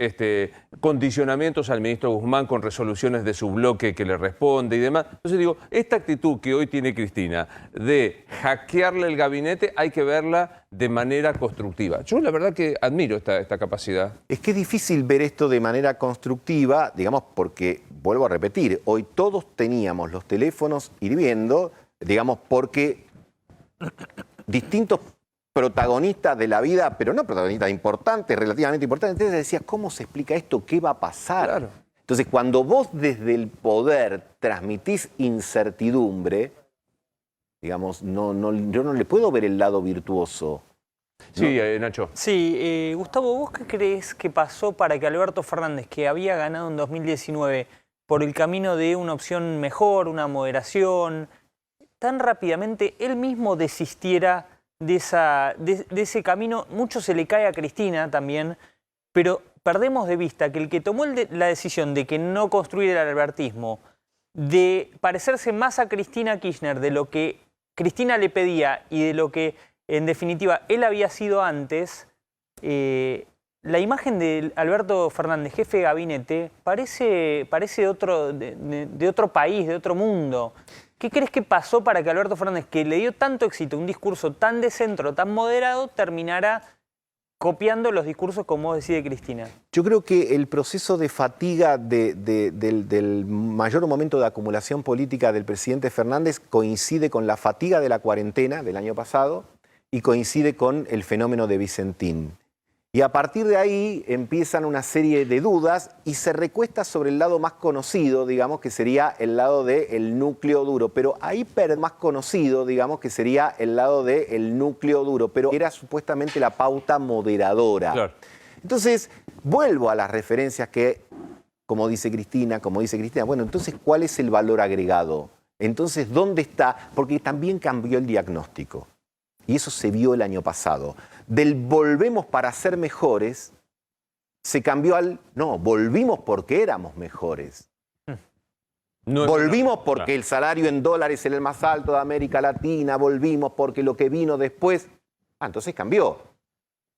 condicionamientos al ministro Guzmán con resoluciones de su bloque que le responde y demás. Entonces digo, esta actitud que hoy tiene Cristina de hackearle el gabinete hay que verla de manera constructiva. Yo la verdad que admiro esta capacidad. Es que es difícil ver esto de manera constructiva, digamos, porque, vuelvo a repetir, hoy todos teníamos los teléfonos hirviendo, digamos, porque distintos protagonistas de la vida, pero no protagonistas importantes, relativamente importantes. Entonces decías, ¿cómo se explica esto? ¿Qué va a pasar? Claro. Entonces, cuando vos desde el poder transmitís incertidumbre, digamos, yo no le puedo ver el lado virtuoso. Sí, Nacho. Sí, Gustavo, ¿vos qué crees que pasó para que Alberto Fernández, que había ganado en 2019 por el camino de una opción mejor, una moderación, tan rápidamente él mismo desistiera de ese camino? Mucho se le cae a Cristina también, pero perdemos de vista que el que tomó la decisión de que no construir el albertismo, de parecerse más a Cristina Kirchner de lo que Cristina le pedía y de lo que en definitiva él había sido antes, la imagen de Alberto Fernández, jefe de gabinete, parece de otro país, de otro mundo. ¿Qué crees que pasó para que Alberto Fernández, que le dio tanto éxito, un discurso tan de centro, tan moderado, terminara copiando los discursos como decide Cristina? Yo creo que el proceso de fatiga del mayor momento de acumulación política del presidente Fernández coincide con la fatiga de la cuarentena del año pasado y coincide con el fenómeno de Vicentín. Y a partir de ahí empiezan una serie de dudas y se recuesta sobre el lado más conocido, digamos, que sería el lado del núcleo duro. Pero ahí más conocido, digamos, que sería el lado del núcleo duro. Pero era supuestamente la pauta moderadora. Claro. Entonces, vuelvo a las referencias que, como dice Cristina, bueno, entonces, ¿cuál es el valor agregado? Entonces, ¿dónde está? Porque también cambió el diagnóstico. Y eso se vio el año pasado. Del volvemos para ser mejores, se cambió al, no, volvimos porque éramos mejores. Volvimos porque el salario en dólares era el más alto de América Latina, volvimos porque lo que vino después... entonces cambió.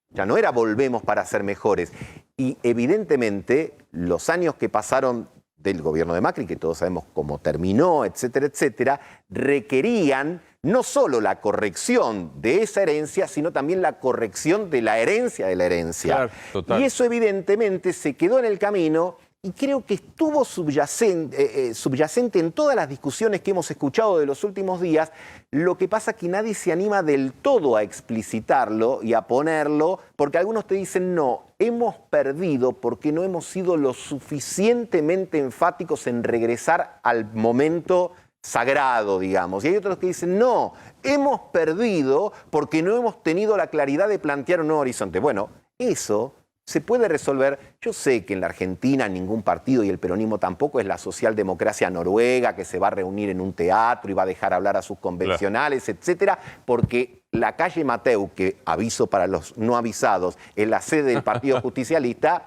Ya no era volvemos para ser mejores. Y evidentemente los años que pasaron del gobierno de Macri, que todos sabemos cómo terminó, etcétera, etcétera, requerían no solo la corrección de esa herencia, sino también la corrección de la herencia de la herencia. Claro, total. Y eso evidentemente se quedó en el camino y creo que estuvo subyacente en todas las discusiones que hemos escuchado de los últimos días. Lo que pasa es que nadie se anima del todo a explicitarlo y a ponerlo, porque algunos te dicen, no, hemos perdido porque no hemos sido lo suficientemente enfáticos en regresar al momento sagrado, digamos. Y hay otros que dicen, no, hemos perdido porque no hemos tenido la claridad de plantear un nuevo horizonte. Bueno, eso se puede resolver. Yo sé que en la Argentina ningún partido, y el peronismo tampoco, es la socialdemocracia noruega que se va a reunir en un teatro y va a dejar hablar a sus convencionales, etcétera, porque la calle Mateu, que aviso para los no avisados, es la sede del Partido Justicialista,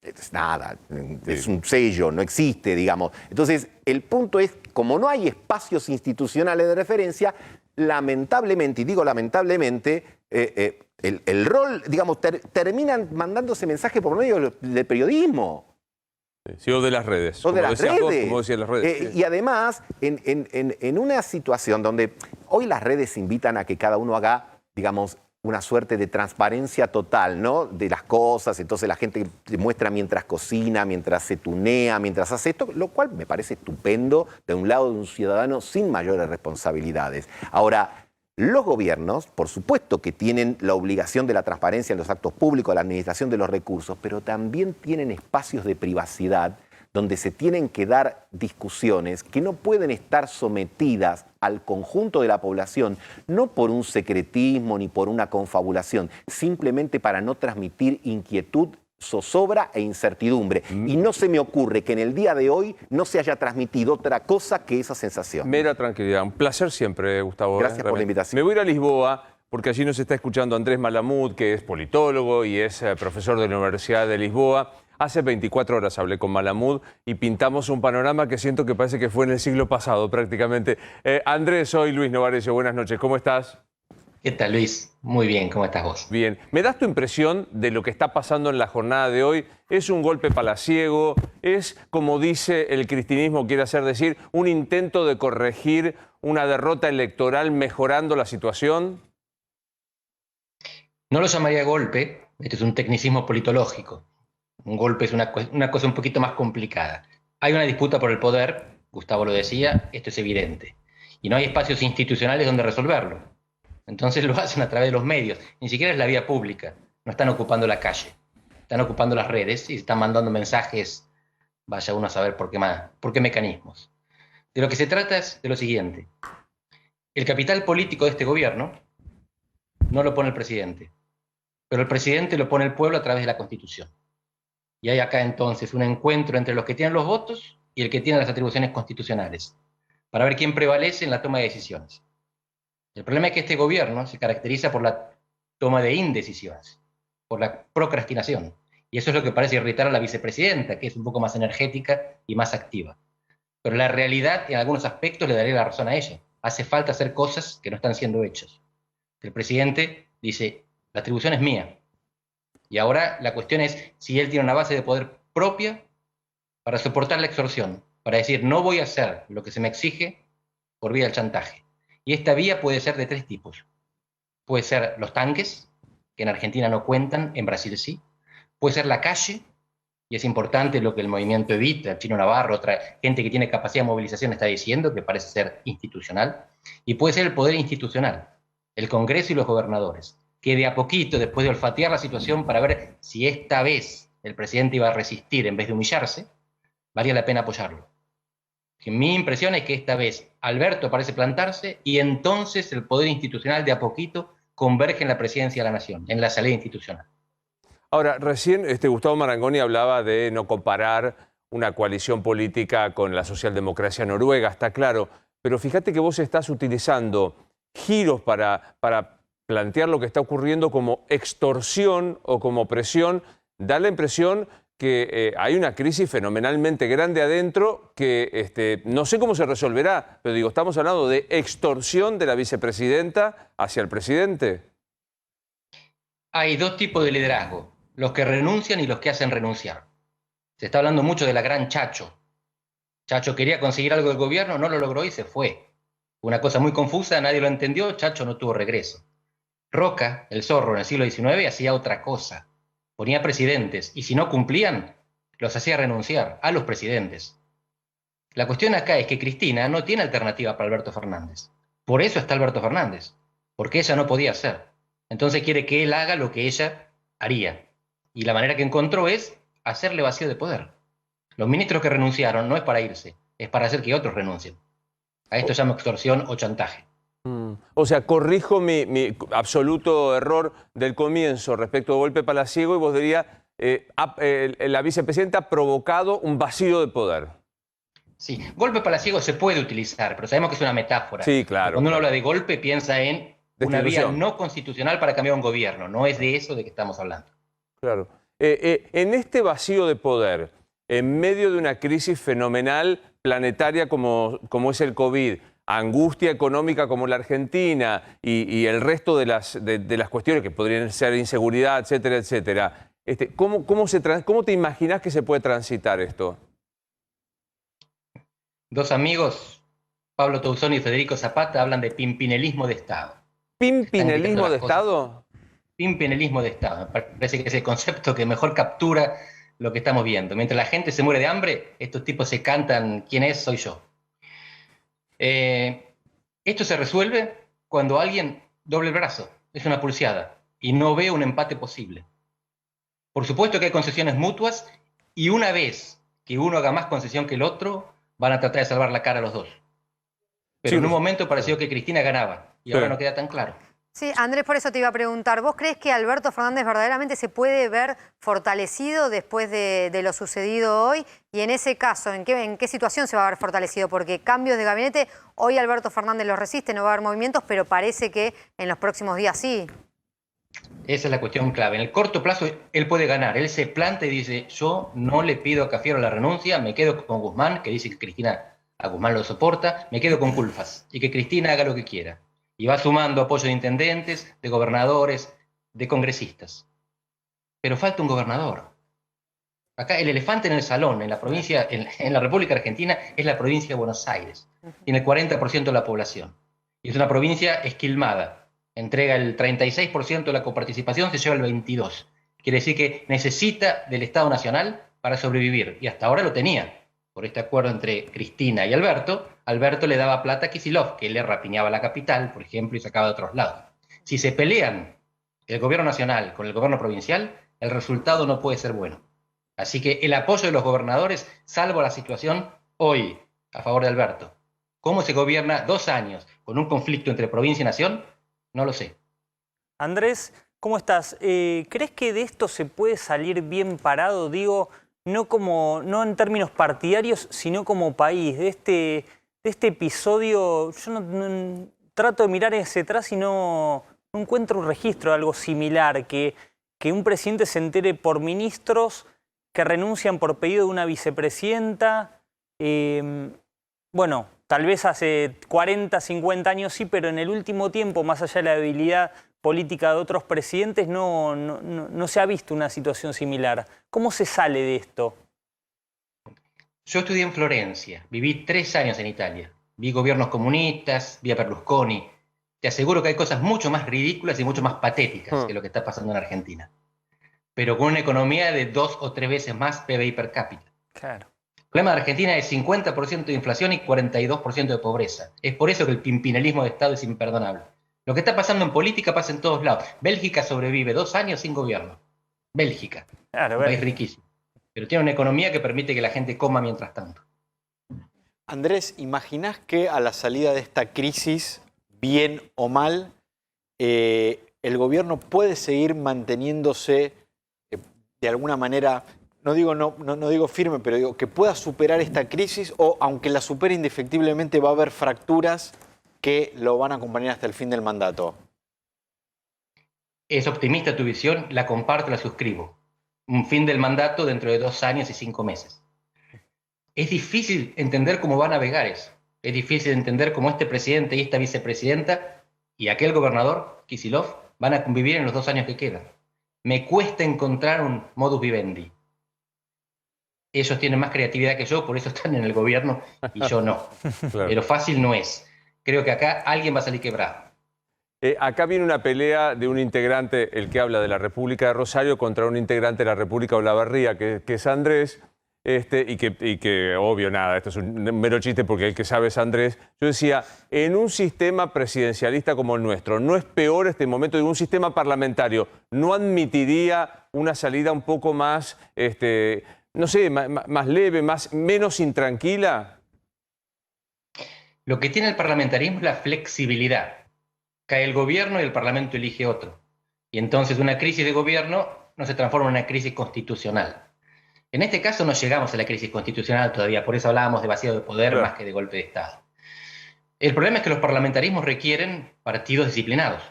es nada, es un sello, no existe, digamos. Entonces, el punto es, como no hay espacios institucionales de referencia, lamentablemente, y digo lamentablemente, el rol, digamos, terminan mandándose mensajes por medio del periodismo. Sí, o de las redes. O de las redes. Como decían las redes. Sí. Y además, en una situación donde hoy las redes invitan a que cada uno haga, digamos, una suerte de transparencia total, ¿no? De las cosas, entonces la gente te muestra mientras cocina, mientras se tunea, mientras hace esto, lo cual me parece estupendo de un lado de un ciudadano sin mayores responsabilidades. Ahora, los gobiernos, por supuesto que tienen la obligación de la transparencia en los actos públicos, la administración de los recursos, pero también tienen espacios de privacidad donde se tienen que dar discusiones que no pueden estar sometidas al conjunto de la población, no por un secretismo ni por una confabulación, simplemente para no transmitir inquietud, zozobra e incertidumbre. Y no se me ocurre que en el día de hoy no se haya transmitido otra cosa que esa sensación. Mera tranquilidad. Un placer siempre, Gustavo. Gracias por la invitación. Me voy a ir a Lisboa, porque allí nos está escuchando Andrés Malamud, que es politólogo y es profesor de la Universidad de Lisboa. Hace 24 horas hablé con Malamud y pintamos un panorama que siento que parece que fue en el siglo pasado prácticamente. Andrés, soy Luis Novarecio. Buenas noches. ¿Cómo estás? ¿Qué tal, Luis? Muy bien, ¿cómo estás vos? Bien. ¿Me das tu impresión de lo que está pasando en la jornada de hoy? ¿Es un golpe palaciego? ¿Es, como dice el cristinismo, quiere hacer decir, un intento de corregir una derrota electoral mejorando la situación? No lo llamaría golpe, esto es un tecnicismo politológico. Un golpe es una cosa un poquito más complicada. Hay una disputa por el poder, Gustavo lo decía, esto es evidente. Y no hay espacios institucionales donde resolverlo. Entonces lo hacen a través de los medios. Ni siquiera es la vía pública. No están ocupando la calle. Están ocupando las redes y están mandando mensajes, vaya uno a saber por qué mecanismos. De lo que se trata es de lo siguiente. El capital político de este gobierno no lo pone el presidente, pero el presidente lo pone el pueblo a través de la Constitución. Y hay acá entonces un encuentro entre los que tienen los votos y el que tiene las atribuciones constitucionales, para ver quién prevalece en la toma de decisiones. El problema es que este gobierno se caracteriza por la toma de indecisiones, por la procrastinación. Y eso es lo que parece irritar a la vicepresidenta, que es un poco más energética y más activa. Pero la realidad, en algunos aspectos, le daría la razón a ella. Hace falta hacer cosas que no están siendo hechas. El presidente dice, la atribución es mía. Y ahora la cuestión es si él tiene una base de poder propia para soportar la extorsión, para decir, no voy a hacer lo que se me exige por vía del chantaje. Y esta vía puede ser de tres tipos. Puede ser los tanques, que en Argentina no cuentan, en Brasil sí. Puede ser la calle, y es importante lo que el movimiento Evita, el Chino Navarro, otra gente que tiene capacidad de movilización está diciendo, que parece ser institucional. Y puede ser el poder institucional, el Congreso y los gobernadores, que de a poquito, después de olfatear la situación para ver si esta vez el presidente iba a resistir en vez de humillarse, valía la pena apoyarlo. Que mi impresión es que esta vez Alberto parece plantarse y entonces el poder institucional de a poquito converge en la presidencia de la Nación, en la salida institucional. Ahora, recién Gustavo Marangoni hablaba de no comparar una coalición política con la socialdemocracia noruega, está claro, pero fíjate que vos estás utilizando giros para plantear lo que está ocurriendo como extorsión o como presión. Da la impresión que hay una crisis fenomenalmente grande adentro que no sé cómo se resolverá, pero digo, estamos hablando de extorsión de la vicepresidenta hacia el presidente. Hay dos tipos de liderazgo, los que renuncian y los que hacen renunciar. Se está hablando mucho de la gran Chacho. Chacho quería conseguir algo del gobierno, no lo logró y se fue. Una cosa muy confusa, nadie lo entendió, Chacho no tuvo regreso. Roca, el zorro en el siglo XIX, hacía otra cosa. Ponía presidentes y si no cumplían, los hacía renunciar a los presidentes. La cuestión acá es que Cristina no tiene alternativa para Alberto Fernández. Por eso está Alberto Fernández, porque ella no podía hacer. Entonces quiere que él haga lo que ella haría. Y la manera que encontró es hacerle vacío de poder. Los ministros que renunciaron no es para irse, es para hacer que otros renuncien. A esto se llama extorsión o chantaje. O sea, corrijo mi absoluto error del comienzo respecto a golpe palaciego y vos dirías, la vicepresidenta ha provocado un vacío de poder. Sí, golpe palaciego se puede utilizar, pero sabemos que es una metáfora. Sí, claro. Cuando uno habla de golpe piensa en una vía no constitucional para cambiar un gobierno. No es de eso de que estamos hablando. Claro. En este vacío de poder, en medio de una crisis fenomenal planetaria como es el COVID, angustia económica como la Argentina y el resto de las cuestiones que podrían ser inseguridad, etcétera, etcétera, ¿cómo te imaginas que se puede transitar esto? Dos amigos, Pablo Toussaint y Federico Zapata, hablan de pimpinelismo de Estado. ¿Pimpinelismo de Estado? Pimpinelismo de Estado. Me parece que es el concepto que mejor captura lo que estamos viendo. Mientras la gente se muere de hambre, estos tipos se cantan ¿quién es? Soy yo. Esto se resuelve cuando alguien doble el brazo, es una pulseada, y no ve un empate posible. Por supuesto que hay concesiones mutuas, y una vez que uno haga más concesión que el otro, van a tratar de salvar la cara a los dos. Pero sí, en un momento pareció que Cristina ganaba, y ahora no queda tan claro. Sí, Andrés, por eso te iba a preguntar, ¿vos crees que Alberto Fernández verdaderamente se puede ver fortalecido después de lo sucedido hoy? Y en ese caso, ¿en qué situación se va a ver fortalecido? Porque cambios de gabinete, hoy Alberto Fernández los resiste, no va a haber movimientos, pero parece que en los próximos días sí. Esa es la cuestión clave. En el corto plazo él puede ganar, él se planta y dice, yo no le pido a Cafiero la renuncia, me quedo con Guzmán, que dice que Cristina a Guzmán lo soporta, me quedo con Culfas y que Cristina haga lo que quiera. Y va sumando apoyo de intendentes, de gobernadores, de congresistas. Pero falta un gobernador. Acá el elefante en el salón, en la provincia, en la República Argentina, es la provincia de Buenos Aires. Tiene el 40% de la población. Y es una provincia esquilmada. Entrega el 36% de la coparticipación, se lleva el 22%. Quiere decir que necesita del Estado Nacional para sobrevivir. Y hasta ahora lo tenía. Por este acuerdo entre Cristina y Alberto, Alberto le daba plata a Kicillof, que le rapiñaba la capital, por ejemplo, y sacaba de otros lados. Si se pelean el gobierno nacional con el gobierno provincial, el resultado no puede ser bueno. Así que el apoyo de los gobernadores, salvo la situación hoy, a favor de Alberto. ¿Cómo se gobierna 2 años con un conflicto entre provincia y nación? No lo sé. Andrés, ¿cómo estás? ¿Crees que de esto se puede salir bien parado? Digo, no en términos partidarios, sino como país. De este episodio, yo trato de mirar hacia atrás y no encuentro un registro de algo similar, que un presidente se entere por ministros que renuncian por pedido de una vicepresidenta. Bueno, tal vez hace 40, 50 años sí, pero en el último tiempo, más allá de la habilidad política de otros presidentes, no se ha visto una situación similar. ¿Cómo se sale de esto? Yo estudié en Florencia, viví 3 años en Italia. Vi gobiernos comunistas, vi a Berlusconi. Te aseguro que hay cosas mucho más ridículas y mucho más patéticas que lo que está pasando en Argentina. Pero con una economía de 2 o 3 veces más PBI per cápita. Claro. El problema de Argentina es 50% de inflación y 42% de pobreza. Es por eso que el pimpinelismo de Estado es imperdonable. Lo que está pasando en política pasa en todos lados. Bélgica sobrevive 2 años sin gobierno. Bélgica, Claro, un país riquísimo. Pero tiene una economía que permite que la gente coma mientras tanto. Andrés, ¿imaginás que a la salida de esta crisis, bien o mal, el gobierno puede seguir manteniéndose de alguna manera, no digo firme, pero digo que pueda superar esta crisis, o aunque la supere indefectiblemente va a haber fracturas que lo van a acompañar hasta el fin del mandato? Es optimista tu visión, la comparto, la suscribo. Un fin del mandato dentro de 2 años y 5 meses. Es difícil entender cómo va a navegar eso. Es difícil entender cómo este presidente y esta vicepresidenta y aquel gobernador, Kicillof, van a convivir en los 2 años que quedan. Me cuesta encontrar un modus vivendi. Ellos tienen más creatividad que yo, por eso están en el gobierno y yo no. Claro. Pero fácil no es. Creo que acá alguien va a salir quebrado. Acá viene una pelea de un integrante, el que habla de la República de Rosario, contra un integrante de la República de Olavarría, que es Andrés, y que obvio, nada, esto es un mero chiste porque el que sabe es Andrés. Yo decía, en un sistema presidencialista como el nuestro, ¿no es peor este momento de un sistema parlamentario? ¿No admitiría una salida un poco más, no sé, más leve, menos intranquila? Lo que tiene el parlamentarismo es la flexibilidad. Cae el gobierno y el parlamento elige otro. Y entonces una crisis de gobierno no se transforma en una crisis constitucional. En este caso no llegamos a la crisis constitucional todavía, por eso hablábamos de vacío de poder Claro. más que de golpe de Estado. El problema es que los parlamentarismos requieren partidos disciplinados.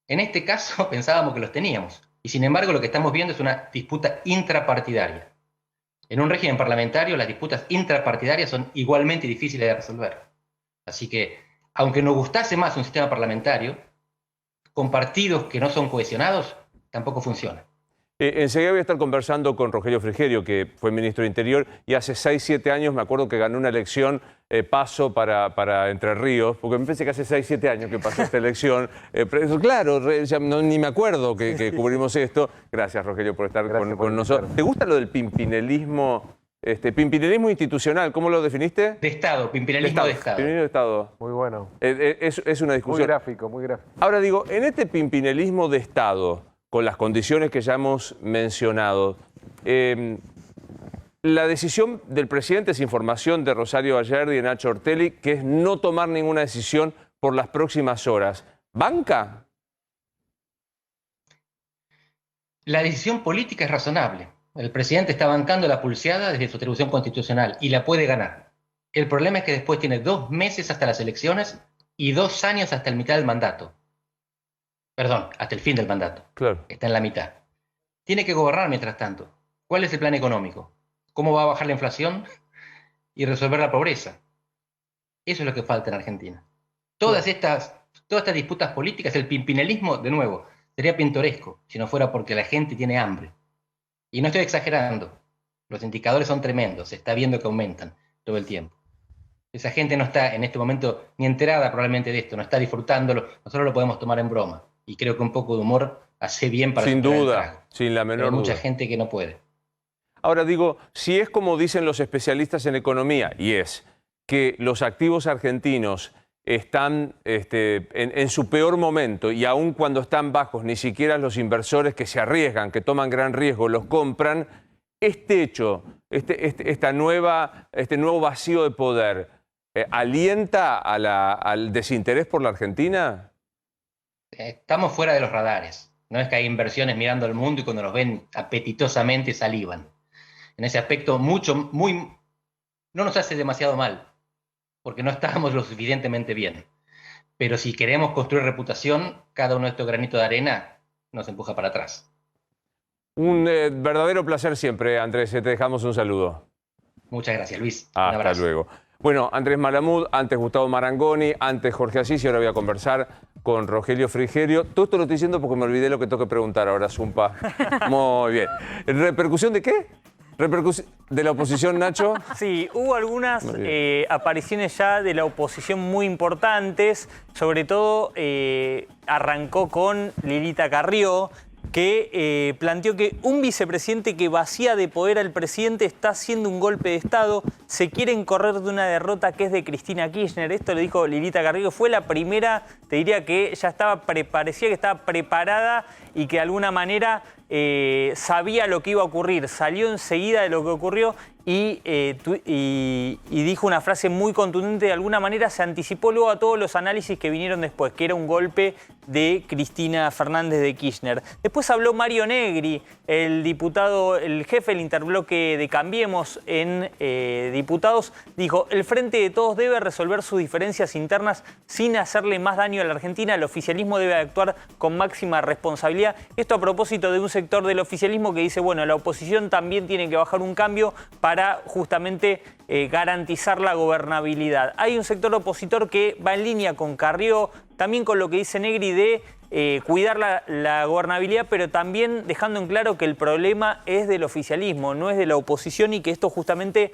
En este caso pensábamos que los teníamos, y sin embargo lo que estamos viendo es una disputa intrapartidaria. En un régimen parlamentario las disputas intrapartidarias son igualmente difíciles de resolver. Así que, aunque nos gustase más un sistema parlamentario, con partidos que no son cohesionados, tampoco funciona. Enseguida voy a estar conversando con Rogelio Frigerio, que fue ministro de Interior, y hace 6, 7 años me acuerdo que ganó una elección paso para Entre Ríos, porque me parece que hace 6, 7 años que pasó esta elección. Pero claro, ya ni me acuerdo que cubrimos esto. Gracias, Rogelio, por estar con nosotros. ¿Te gusta lo del pimpinelismo? Pimpinelismo institucional, ¿cómo lo definiste? De Estado, pimpinelismo de Estado. Pimpinelismo de Estado. Muy bueno. Es una discusión. Muy gráfico, muy gráfico. Ahora digo, en este pimpinelismo de Estado, con las condiciones que ya hemos mencionado, la decisión del presidente es información de Rosario Ayerdi y de Nacho Ortelli, que es no tomar ninguna decisión por las próximas horas. ¿Banca? La decisión política es razonable. El presidente está bancando la pulseada desde su atribución constitucional y la puede ganar. El problema es que después tiene 2 meses hasta las elecciones y 2 años hasta el mitad del mandato. Perdón, hasta el fin del mandato. Claro. Está en la mitad. Tiene que gobernar mientras tanto. ¿Cuál es el plan económico? ¿Cómo va a bajar la inflación y resolver la pobreza? Eso es lo que falta en Argentina. Todas estas disputas políticas, el pimpinelismo, de nuevo, sería pintoresco si no fuera porque la gente tiene hambre. Y no estoy exagerando. Los indicadores son tremendos. Se está viendo que aumentan todo el tiempo. Esa gente no está en este momento ni enterada probablemente de esto, no está disfrutándolo. Nosotros lo podemos tomar en broma. Y creo que un poco de humor hace bien para Sin superar el duda, trago. sin la Pero menor hay mucha duda. gente que no puede. Ahora digo, si es como dicen los especialistas en economía, y es que los activos argentinos están en su peor momento y aun cuando están bajos, ni siquiera los inversores que se arriesgan, que toman gran riesgo, los compran, este hecho, este nuevo vacío de poder, ¿alienta al desinterés por la Argentina? Estamos fuera de los radares. No es que hay inversiones mirando al mundo y cuando nos ven apetitosamente salivan. En ese aspecto, no nos hace demasiado mal, porque no estábamos lo suficientemente bien. Pero si queremos construir reputación, cada uno de estos granitos de arena nos empuja para atrás. Un verdadero placer siempre, Andrés. Te dejamos un saludo. Muchas gracias, Luis. Un Hasta abrazo. luego. Bueno, Andrés Malamud, antes Gustavo Marangoni, antes Jorge Asís, y ahora voy a conversar con Rogelio Frigerio. Todo esto lo estoy diciendo porque me olvidé lo que tengo que preguntar ahora, Zumpa. Muy bien. ¿Repercusión de qué? ¿Repercusión de la oposición, Nacho? Sí, hubo algunas apariciones ya de la oposición muy importantes. Sobre todo arrancó con Lilita Carrió, que planteó que un vicepresidente que vacía de poder al presidente está haciendo un golpe de Estado, se quieren correr de una derrota que es de Cristina Kirchner. Esto lo dijo Lilita Carrillo, fue la primera, te diría que ya parecía que estaba preparada y que de alguna manera sabía lo que iba a ocurrir, salió enseguida de lo que ocurrió y dijo una frase muy contundente, de alguna manera se anticipó luego a todos los análisis que vinieron después, que era un golpe de Cristina Fernández de Kirchner. Después habló Mario Negri, el diputado, el jefe del interbloque de Cambiemos en diputados, dijo, el Frente de Todos debe resolver sus diferencias internas sin hacerle más daño a la Argentina, el oficialismo debe actuar con máxima responsabilidad. Esto a propósito de un sector del oficialismo que dice, bueno, la oposición también tiene que bajar un cambio para justamente garantizar la gobernabilidad. Hay un sector opositor que va en línea con Carrió, también con lo que dice Negri de cuidar la gobernabilidad, pero también dejando en claro que el problema es del oficialismo, no es de la oposición, y que esto justamente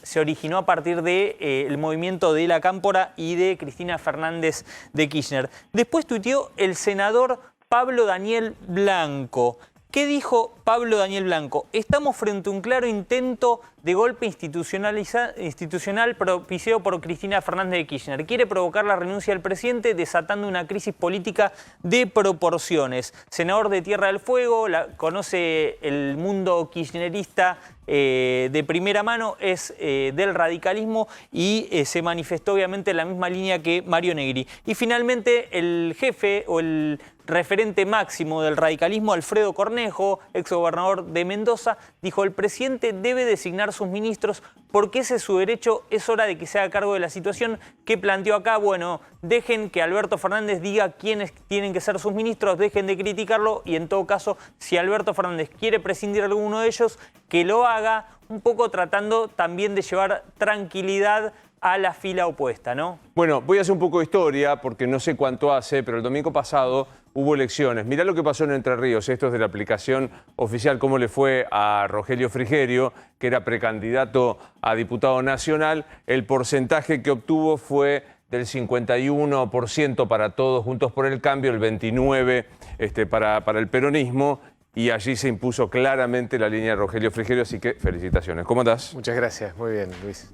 se originó a partir del movimiento de la Cámpora y de Cristina Fernández de Kirchner. Después tuiteó el senador Pablo Daniel Blanco. ¿Qué dijo Pablo Daniel Blanco? Estamos frente a un claro intento de golpe institucional propiciado por Cristina Fernández de Kirchner. Quiere provocar la renuncia del presidente desatando una crisis política de proporciones. Senador de Tierra del Fuego, conoce el mundo kirchnerista de primera mano, es del radicalismo y se manifestó obviamente en la misma línea que Mario Negri. Y finalmente el jefe o el referente máximo del radicalismo, Alfredo Cornejo, exgobernador de Mendoza, dijo: el presidente debe designar sus ministros porque ese es su derecho, es hora de que se haga cargo de la situación. ¿Qué planteó acá? Bueno, dejen que Alberto Fernández diga quiénes tienen que ser sus ministros, dejen de criticarlo y en todo caso, si Alberto Fernández quiere prescindir de alguno de ellos, que lo haga, un poco tratando también de llevar tranquilidad a la fila opuesta, ¿no? Bueno, voy a hacer un poco de historia porque no sé cuánto hace, pero el domingo pasado hubo elecciones. Mirá lo que pasó en Entre Ríos, esto es de la aplicación oficial, cómo le fue a Rogelio Frigerio, que era precandidato a diputado nacional. El porcentaje que obtuvo fue del 51% para Todos Juntos por el Cambio, el 29% para el peronismo, y allí se impuso claramente la línea de Rogelio Frigerio, así que felicitaciones. ¿Cómo andás? Muchas gracias, muy bien, Luis.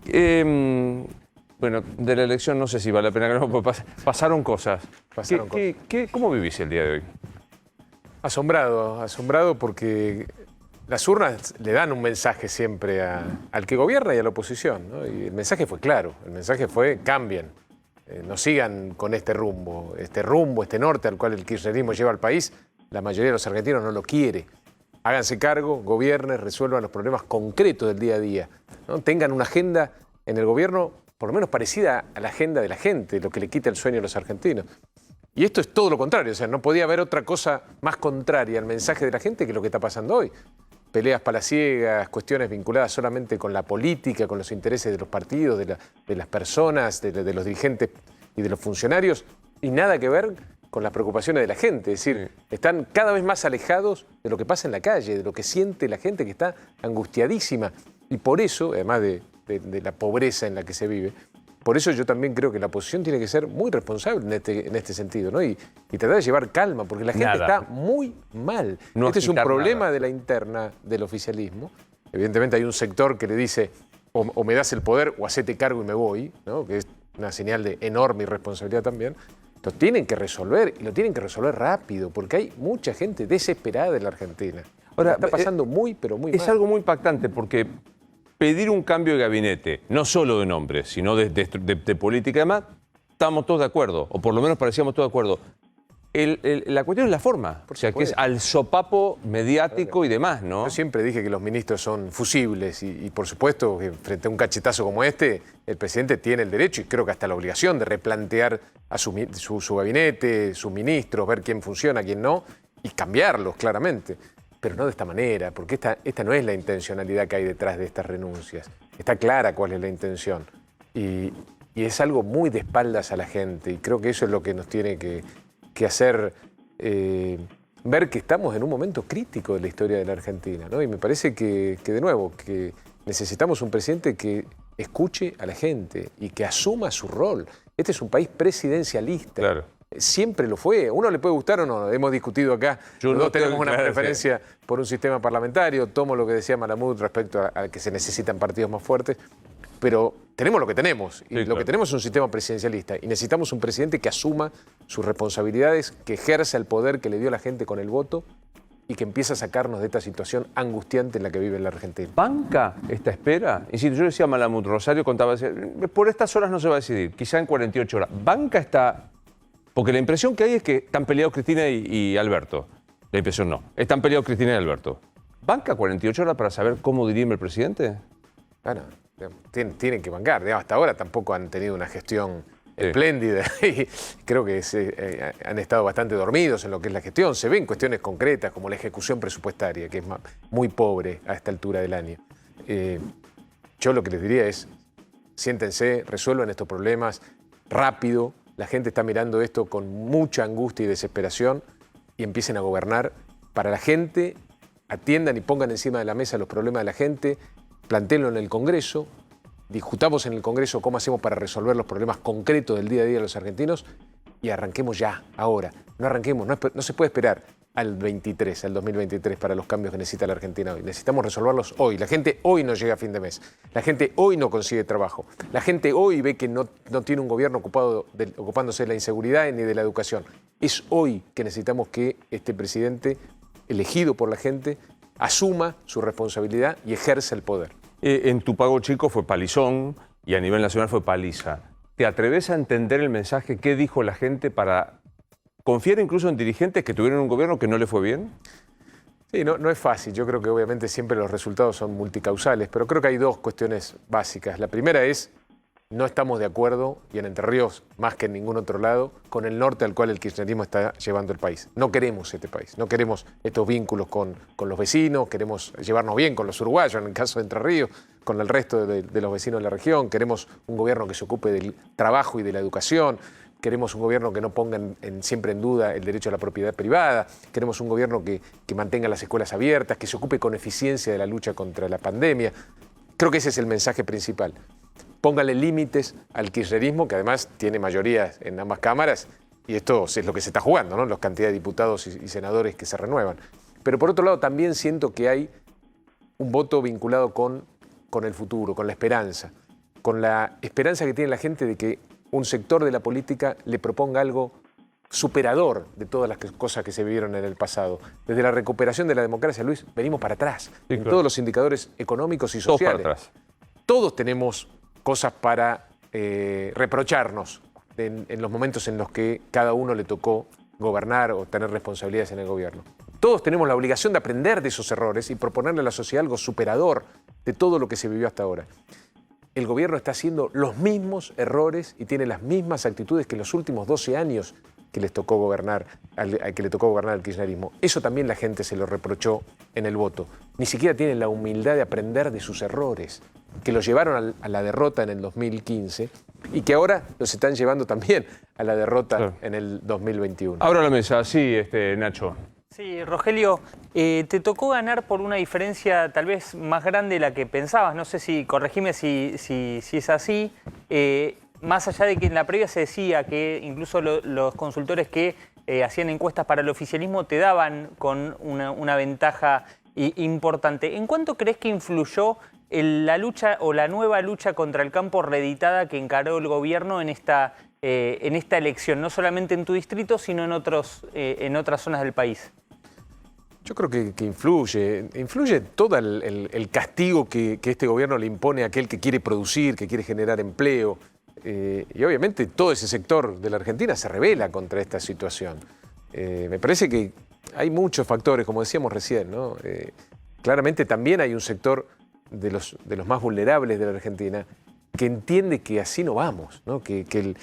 Bueno, de la elección no sé si vale la pena que no, porque pasaron cosas. ¿Cómo vivís el día de hoy? Asombrado porque las urnas le dan un mensaje siempre al que gobierna y a la oposición, ¿no? Y el mensaje fue claro, el mensaje fue: cambien, no sigan con este rumbo, este norte al cual el kirchnerismo lleva al país. La mayoría de los argentinos no lo quiere. Háganse cargo, gobiernen, resuelvan los problemas concretos del día a día, ¿no? Tengan una agenda en el gobierno por lo menos parecida a la agenda de la gente, lo que le quita el sueño a los argentinos. Y esto es todo lo contrario, o sea, no podía haber otra cosa más contraria al mensaje de la gente que lo que está pasando hoy. Peleas palaciegas, cuestiones vinculadas solamente con la política, con los intereses de los partidos, de las personas, de los dirigentes y de los funcionarios, y nada que ver con las preocupaciones de la gente. Es decir, están cada vez más alejados de lo que pasa en la calle, de lo que siente la gente, que está angustiadísima. Y por eso, además de la pobreza en la que se vive, por eso yo también creo que la oposición tiene que ser muy responsable en este sentido, ¿no? Y tratar de llevar calma, porque la gente está muy mal. No este es un problema de la interna del oficialismo. Evidentemente hay un sector que le dice: o me das el poder o hacete cargo y me voy, ¿no? Que es una señal de enorme irresponsabilidad también. Lo tienen que resolver, y lo tienen que resolver rápido, porque hay mucha gente desesperada en la Argentina. Ahora, está pasando pero muy mal. Es algo muy impactante, porque pedir un cambio de gabinete, no solo de nombre, sino de política, además, estamos todos de acuerdo, o por lo menos parecíamos todos de acuerdo. La cuestión es la forma, o sea, que es al sopapo mediático y demás, ¿no? Yo siempre dije que los ministros son fusibles y por supuesto que frente a un cachetazo como este, el presidente tiene el derecho y creo que hasta la obligación de replantear a su gabinete, sus ministros, ver quién funciona, quién no, y cambiarlos claramente. Pero no de esta manera, porque esta no es la intencionalidad que hay detrás de estas renuncias. Está clara cuál es la intención. Y es algo muy de espaldas a la gente, y creo que eso es lo que nos tiene que hacer ver que estamos en un momento crítico de la historia de la Argentina, ¿no? Y me parece que de nuevo, que necesitamos un presidente que escuche a la gente y que asuma su rol. Este es un país presidencialista. Claro. siempre lo fue. Uno le puede gustar o no, hemos discutido acá. Yo Los no dos tenemos tengo una claro, preferencia por un sistema parlamentario. Tomo lo que decía Malamud respecto a que se necesitan partidos más fuertes. Pero tenemos lo que tenemos. Y lo que tenemos es un sistema presidencialista. Y necesitamos un presidente que asuma sus responsabilidades, que ejerza el poder que le dio la gente con el voto y que empiece a sacarnos de esta situación angustiante en la que vive la Argentina. ¿Banca esta espera? Insisto, yo decía a Malamud, Rosario contaba, por estas horas no se va a decidir, quizá en 48 horas. ¿Banca está...? Porque la impresión que hay es que están peleados Cristina y Alberto. La impresión no. Están peleados Cristina y Alberto. ¿Banca 48 horas para saber cómo dirime el presidente? Bueno, tienen que bancar. Hasta ahora tampoco han tenido una gestión espléndida y creo que han estado bastante dormidos en lo que es la gestión. Se ven cuestiones concretas como la ejecución presupuestaria, que es muy pobre a esta altura del año. Yo lo que les diría es, siéntense, resuelvan estos problemas rápido. La gente está mirando esto con mucha angustia y desesperación y empiecen a gobernar para la gente, atiendan y pongan encima de la mesa los problemas de la gente, plantéenlo en el Congreso, discutamos en el Congreso cómo hacemos para resolver los problemas concretos del día a día de los argentinos y arranquemos ya, ahora. No arranquemos, no se puede esperar al 2023 para los cambios que necesita la Argentina hoy. Necesitamos resolverlos hoy. La gente hoy no llega a fin de mes. La gente hoy no consigue trabajo. La gente hoy ve que no tiene un gobierno ocupándose de la inseguridad ni de la educación. Es hoy que necesitamos que este presidente, elegido por la gente, asuma su responsabilidad y ejerza el poder. En tu pago chico fue palizón y a nivel nacional fue paliza. ¿Te atreves a entender el mensaje que dijo la gente para confiar incluso en dirigentes que tuvieron un gobierno que no le fue bien? Sí, no es fácil. Yo creo que obviamente siempre los resultados son multicausales, pero creo que hay dos cuestiones básicas. La primera es, no estamos de acuerdo, y en Entre Ríos más que en ningún otro lado, con el norte al cual el kirchnerismo está llevando el país. No queremos este país, no queremos estos vínculos con los vecinos, queremos llevarnos bien con los uruguayos, en el caso de Entre Ríos, con el resto de los vecinos de la región. Queremos un gobierno que se ocupe del trabajo y de la educación. Queremos un gobierno que no ponga siempre en duda el derecho a la propiedad privada. Queremos un gobierno que mantenga las escuelas abiertas, que se ocupe con eficiencia de la lucha contra la pandemia. Creo que ese es el mensaje principal. Póngale límites al kirchnerismo, que además tiene mayoría en ambas cámaras, y esto es lo que se está jugando, ¿no? La cantidad de diputados y senadores que se renuevan. Pero por otro lado también siento que hay un voto vinculado con el futuro, con la esperanza que tiene la gente de que un sector de la política le proponga algo superador de todas las cosas que se vivieron en el pasado. Desde la recuperación de la democracia, Luis, venimos para atrás, en todos los indicadores económicos y sociales. Todos para atrás. Todos tenemos cosas para reprocharnos en los momentos en los que cada uno le tocó gobernar o tener responsabilidades en el gobierno. Todos tenemos la obligación de aprender de esos errores y proponerle a la sociedad algo superador de todo lo que se vivió hasta ahora. El gobierno está haciendo los mismos errores y tiene las mismas actitudes que en los últimos 12 años que le tocó gobernar al kirchnerismo. Eso también la gente se lo reprochó en el voto. Ni siquiera tienen la humildad de aprender de sus errores, que los llevaron a la derrota en el 2015 y que ahora los están llevando también a la derrota en el 2021. Abro la mesa, sí, Nacho. Sí, Rogelio, te tocó ganar por una diferencia tal vez más grande de la que pensabas. No sé si, corregime si es así. Más allá de que en la previa se decía que incluso los consultores que hacían encuestas para el oficialismo te daban con una ventaja importante. ¿En cuánto crees que influyó la lucha o la nueva lucha contra el campo reeditada que encaró el gobierno en esta elección? No solamente en tu distrito, sino en otras zonas del país. Yo creo que influye todo el castigo que este gobierno le impone a aquel que quiere producir, que quiere generar empleo. Y obviamente todo ese sector de la Argentina se rebela contra esta situación. Me parece que hay muchos factores, como decíamos recién, ¿no? Claramente también hay un sector de los más vulnerables de la Argentina que entiende que así no vamos, ¿no? Que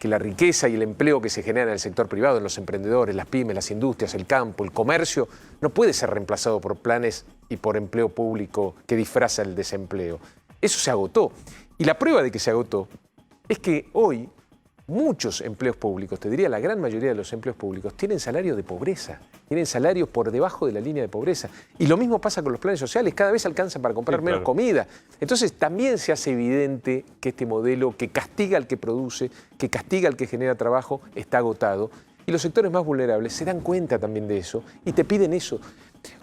la riqueza y el empleo que se genera en el sector privado, en los emprendedores, las pymes, las industrias, el campo, el comercio, no puede ser reemplazado por planes y por empleo público que disfraza el desempleo. Eso se agotó. Y la prueba de que se agotó es que hoy muchos empleos públicos, te diría la gran mayoría de los empleos públicos, tienen salario de pobreza, tienen salario por debajo de la línea de pobreza. Y lo mismo pasa con los planes sociales, cada vez alcanza para comprar menos comida. Entonces también se hace evidente que este modelo que castiga al que produce, que castiga al que genera trabajo, está agotado. Y los sectores más vulnerables se dan cuenta también de eso y te piden eso.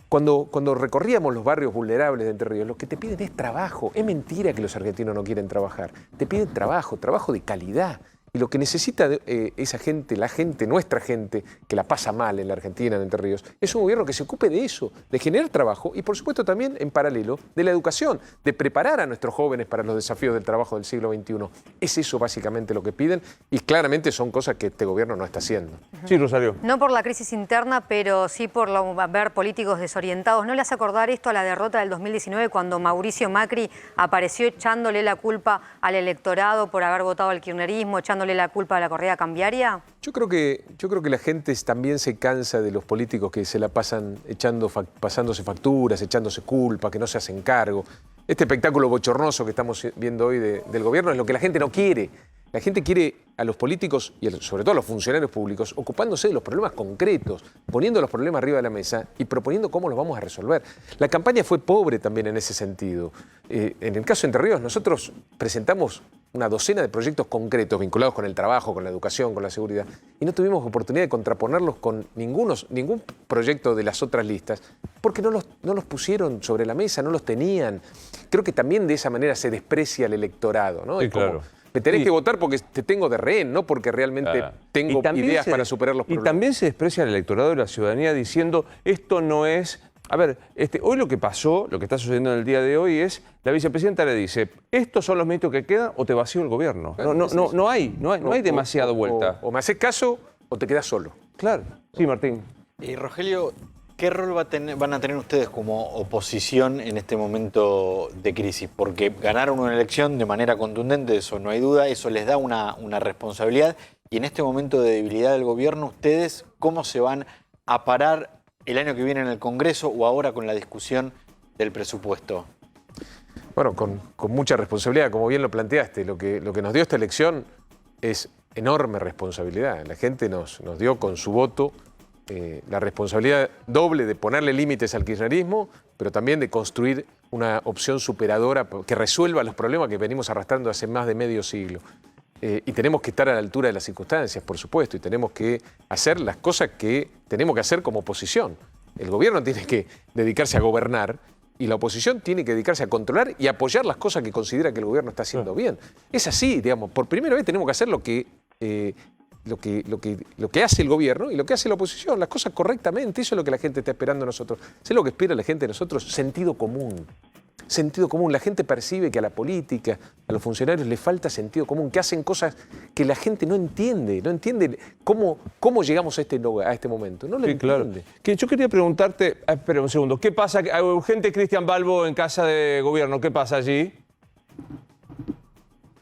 Cuando recorríamos los barrios vulnerables de Entre Ríos, lo que te piden es trabajo. Es mentira que los argentinos no quieren trabajar. Te piden trabajo, trabajo de calidad. Y lo que necesita esa gente, la gente, nuestra gente, que la pasa mal en la Argentina, en Entre Ríos, es un gobierno que se ocupe de eso, de generar trabajo y, por supuesto, también en paralelo de la educación, de preparar a nuestros jóvenes para los desafíos del trabajo del siglo XXI. Es eso básicamente lo que piden y claramente son cosas que este gobierno no está haciendo. Sí, Rosario. No por la crisis interna, pero sí por ver políticos desorientados. ¿No le hace acordar esto a la derrota del 2019 cuando Mauricio Macri apareció echándole la culpa al electorado por haber votado al kirchnerismo, echándole la culpa a la corrida cambiaria? Yo creo que la gente también se cansa de los políticos que se la pasan pasándose facturas, echándose culpa, que no se hacen cargo. Este espectáculo bochornoso que estamos viendo hoy del gobierno es lo que la gente no quiere. La gente quiere a los políticos y sobre todo a los funcionarios públicos ocupándose de los problemas concretos, poniendo los problemas arriba de la mesa y proponiendo cómo los vamos a resolver. La campaña fue pobre también en ese sentido. En el caso de Entre Ríos, nosotros presentamos una docena de proyectos concretos vinculados con el trabajo, con la educación, con la seguridad, y no tuvimos oportunidad de contraponerlos con ningún proyecto de las otras listas, porque no los pusieron sobre la mesa, no los tenían. Creo que también de esa manera se desprecia al electorado, ¿no? Sí, claro. Me tenés que votar porque te tengo de rehén, no porque realmente tengo ideas para superar los problemas. Y también se desprecia al electorado de la ciudadanía diciendo esto no es... A ver, hoy lo que pasó, lo que está sucediendo en el día de hoy es, la vicepresidenta le dice, ¿estos son los ministros que quedan o te vacío el gobierno? No hay demasiada vuelta. O me haces caso o te quedas solo. Claro. Sí, Martín. Rogelio, ¿qué rol van a tener ustedes como oposición en este momento de crisis? Porque ganaron una elección de manera contundente, de eso no hay duda, eso les da una responsabilidad. Y en este momento de debilidad del gobierno, ¿ustedes cómo se van a parar el año que viene en el Congreso o ahora con la discusión del presupuesto? Bueno, con mucha responsabilidad, como bien lo planteaste. Lo que nos dio esta elección es enorme responsabilidad. La gente nos dio con su voto la responsabilidad doble de ponerle límites al kirchnerismo, pero también de construir una opción superadora que resuelva los problemas que venimos arrastrando hace más de medio siglo. Y tenemos que estar a la altura de las circunstancias, por supuesto, y tenemos que hacer las cosas que tenemos que hacer como oposición. El gobierno tiene que dedicarse a gobernar y la oposición tiene que dedicarse a controlar y apoyar las cosas que considera que el gobierno está haciendo bien. Es así, digamos, por primera vez tenemos que hacer lo que hace el gobierno y lo que hace la oposición, las cosas correctamente. Eso es lo que la gente está esperando de nosotros. ¿Sabes lo que espera la gente de nosotros? Sentido común. Sentido común. La gente percibe que a la política, a los funcionarios les falta sentido común, que hacen cosas que la gente no entiende cómo llegamos a este momento. No lo entiende. Claro. Yo quería preguntarte, espera un segundo, ¿qué pasa? Urgente Cristian Balbo en Casa de Gobierno, ¿qué pasa allí?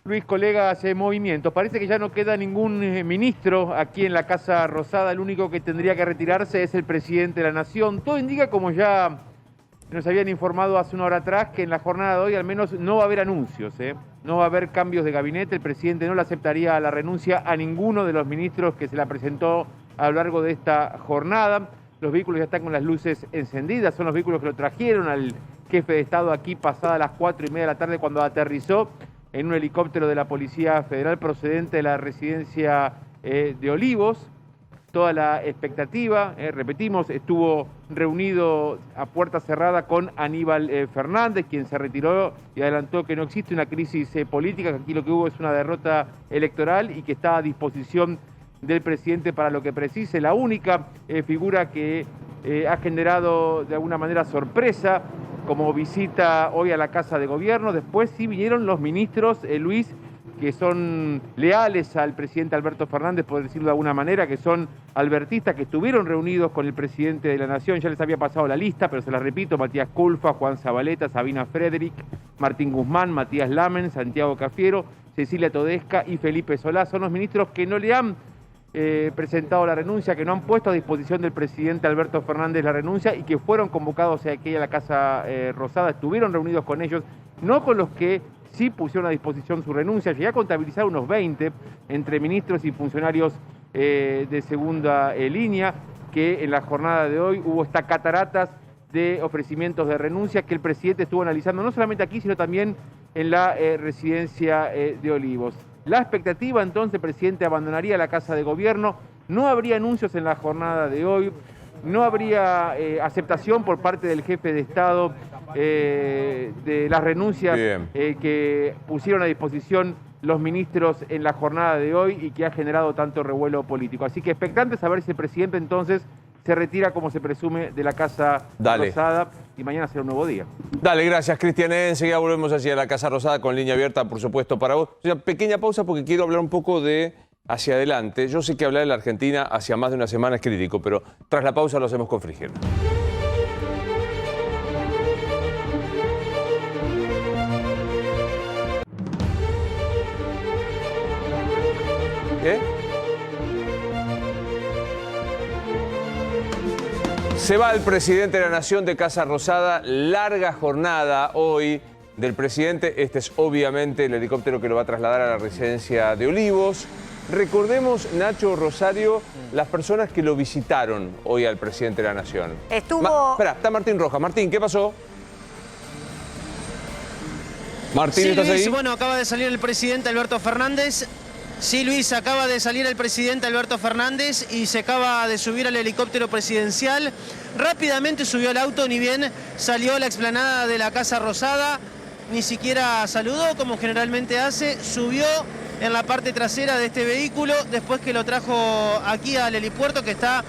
Luis, colegas, movimiento. Parece que ya no queda ningún ministro aquí en la Casa Rosada. El único que tendría que retirarse es el presidente de la Nación. Todo indica, como ya nos habían informado hace una hora atrás, que en la jornada de hoy al menos no va a haber anuncios, no va a haber cambios de gabinete. El presidente no le aceptaría la renuncia a ninguno de los ministros que se la presentó a lo largo de esta jornada. Los vehículos ya están con las luces encendidas, son los vehículos que lo trajeron al jefe de Estado aquí pasadas las 4:30 de la tarde cuando aterrizó en un helicóptero de la Policía Federal procedente de la residencia de Olivos. Toda la expectativa, repetimos, estuvo reunido a puerta cerrada con Aníbal Fernández, quien se retiró y adelantó que no existe una crisis política, que aquí lo que hubo es una derrota electoral y que está a disposición del presidente para lo que precise. La única figura que ha generado de alguna manera sorpresa como visita hoy a la Casa de Gobierno. Después sí vinieron los ministros, Luis, que son leales al presidente Alberto Fernández, por decirlo de alguna manera, que son albertistas, que estuvieron reunidos con el presidente de la Nación. Ya les había pasado la lista, pero se la repito: Matías Culfas, Juan Zabaleta, Sabina Frederick, Martín Guzmán, Matías Lamen, Santiago Cafiero, Cecilia Todesca y Felipe Solá. Son los ministros que no le han presentado la renuncia, que no han puesto a disposición del presidente Alberto Fernández la renuncia y que fueron convocados aquí a la Casa Rosada. Estuvieron reunidos con ellos, no con los que sí pusieron a disposición su renuncia. Llegué a contabilizar unos 20 entre ministros y funcionarios de segunda línea, que en la jornada de hoy hubo hasta cataratas de ofrecimientos de renuncia que el presidente estuvo analizando, no solamente aquí, sino también en la residencia de Olivos. La expectativa, entonces, el presidente abandonaría la Casa de Gobierno, no habría anuncios en la jornada de hoy, no habría aceptación por parte del jefe de Estado de las renuncias que pusieron a disposición los ministros en la jornada de hoy y que ha generado tanto revuelo político. Así que expectantes a ver si el presidente entonces se retira, como se presume, de la Casa Rosada, y mañana será un nuevo día. Dale, gracias, Cristian. Enseguida volvemos hacia la Casa Rosada con línea abierta, por supuesto, para vos. Una pequeña pausa porque quiero hablar un poco de hacia adelante. Yo sé que hablar de la Argentina hacia más de una semana es crítico, pero tras la pausa lo hacemos con Frigier. ¿Qué? Se va el presidente de la Nación de Casa Rosada. Larga jornada hoy del presidente. Este es obviamente el helicóptero que lo va a trasladar a la residencia de Olivos. Recordemos, Nacho, Rosario, las personas que lo visitaron hoy al presidente de la Nación. Espera, está Martín Rojas. Martín, ¿qué pasó? Martín, sí, ¿estás Luis, ahí? bueno, acaba de salir el presidente Alberto Fernández. Sí, Luis, acaba de salir el presidente Alberto Fernández y se acaba de subir al helicóptero presidencial. Rápidamente subió al auto, ni bien salió a la explanada de la Casa Rosada, ni siquiera saludó como generalmente hace, subió en la parte trasera de este vehículo, después que lo trajo aquí al helipuerto, que está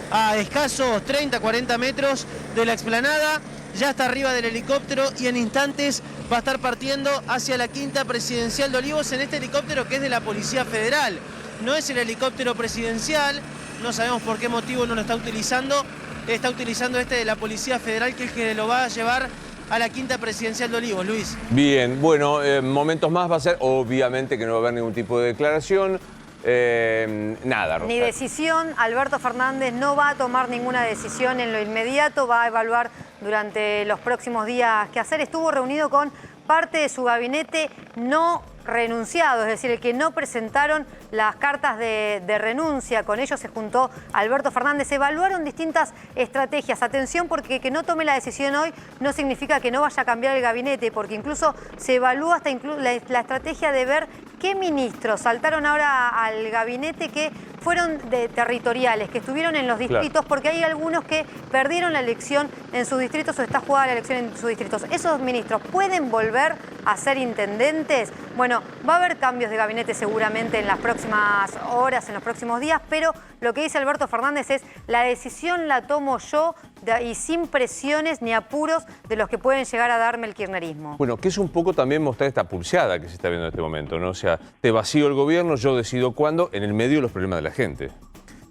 a escasos 30, 40 metros de la explanada. Ya está arriba del helicóptero y en instantes va a estar partiendo hacia la Quinta Presidencial de Olivos en este helicóptero que es de la Policía Federal. No es el helicóptero presidencial, no sabemos por qué motivo no lo está utilizando este de la Policía Federal, que es el que lo va a llevar a la Quinta Presidencial de Olivos, Luis. Bien, bueno, momentos más va a ser, obviamente que no va a haber ningún tipo de declaración. Nada, Rosario. Ni decisión. Alberto Fernández no va a tomar ninguna decisión en lo inmediato, va a evaluar durante los próximos días qué hacer. Estuvo reunido con parte de su gabinete no renunciado, es decir, el que no presentaron las cartas de renuncia. Con ellos se juntó Alberto Fernández. Se evaluaron distintas estrategias. Atención, porque que no tome la decisión hoy no significa que no vaya a cambiar el gabinete, porque incluso se evalúa hasta la estrategia de ver qué ministros saltaron ahora al gabinete que fueron territoriales, que estuvieron en los distritos, claro, porque hay algunos que perdieron la elección en sus distritos o está jugada la elección en sus distritos. ¿Esos ministros pueden volver a ser intendentes? Bueno, va a haber cambios de gabinete seguramente en las próximas horas, en los próximos días, pero lo que dice Alberto Fernández es: la decisión la tomo yo y sin presiones ni apuros de los que pueden llegar a darme el kirchnerismo. Bueno, que es un poco también mostrar esta pulseada que se está viendo en este momento, ¿no? O sea, te vacío el gobierno, yo decido cuándo, en el medio de los problemas de la gente.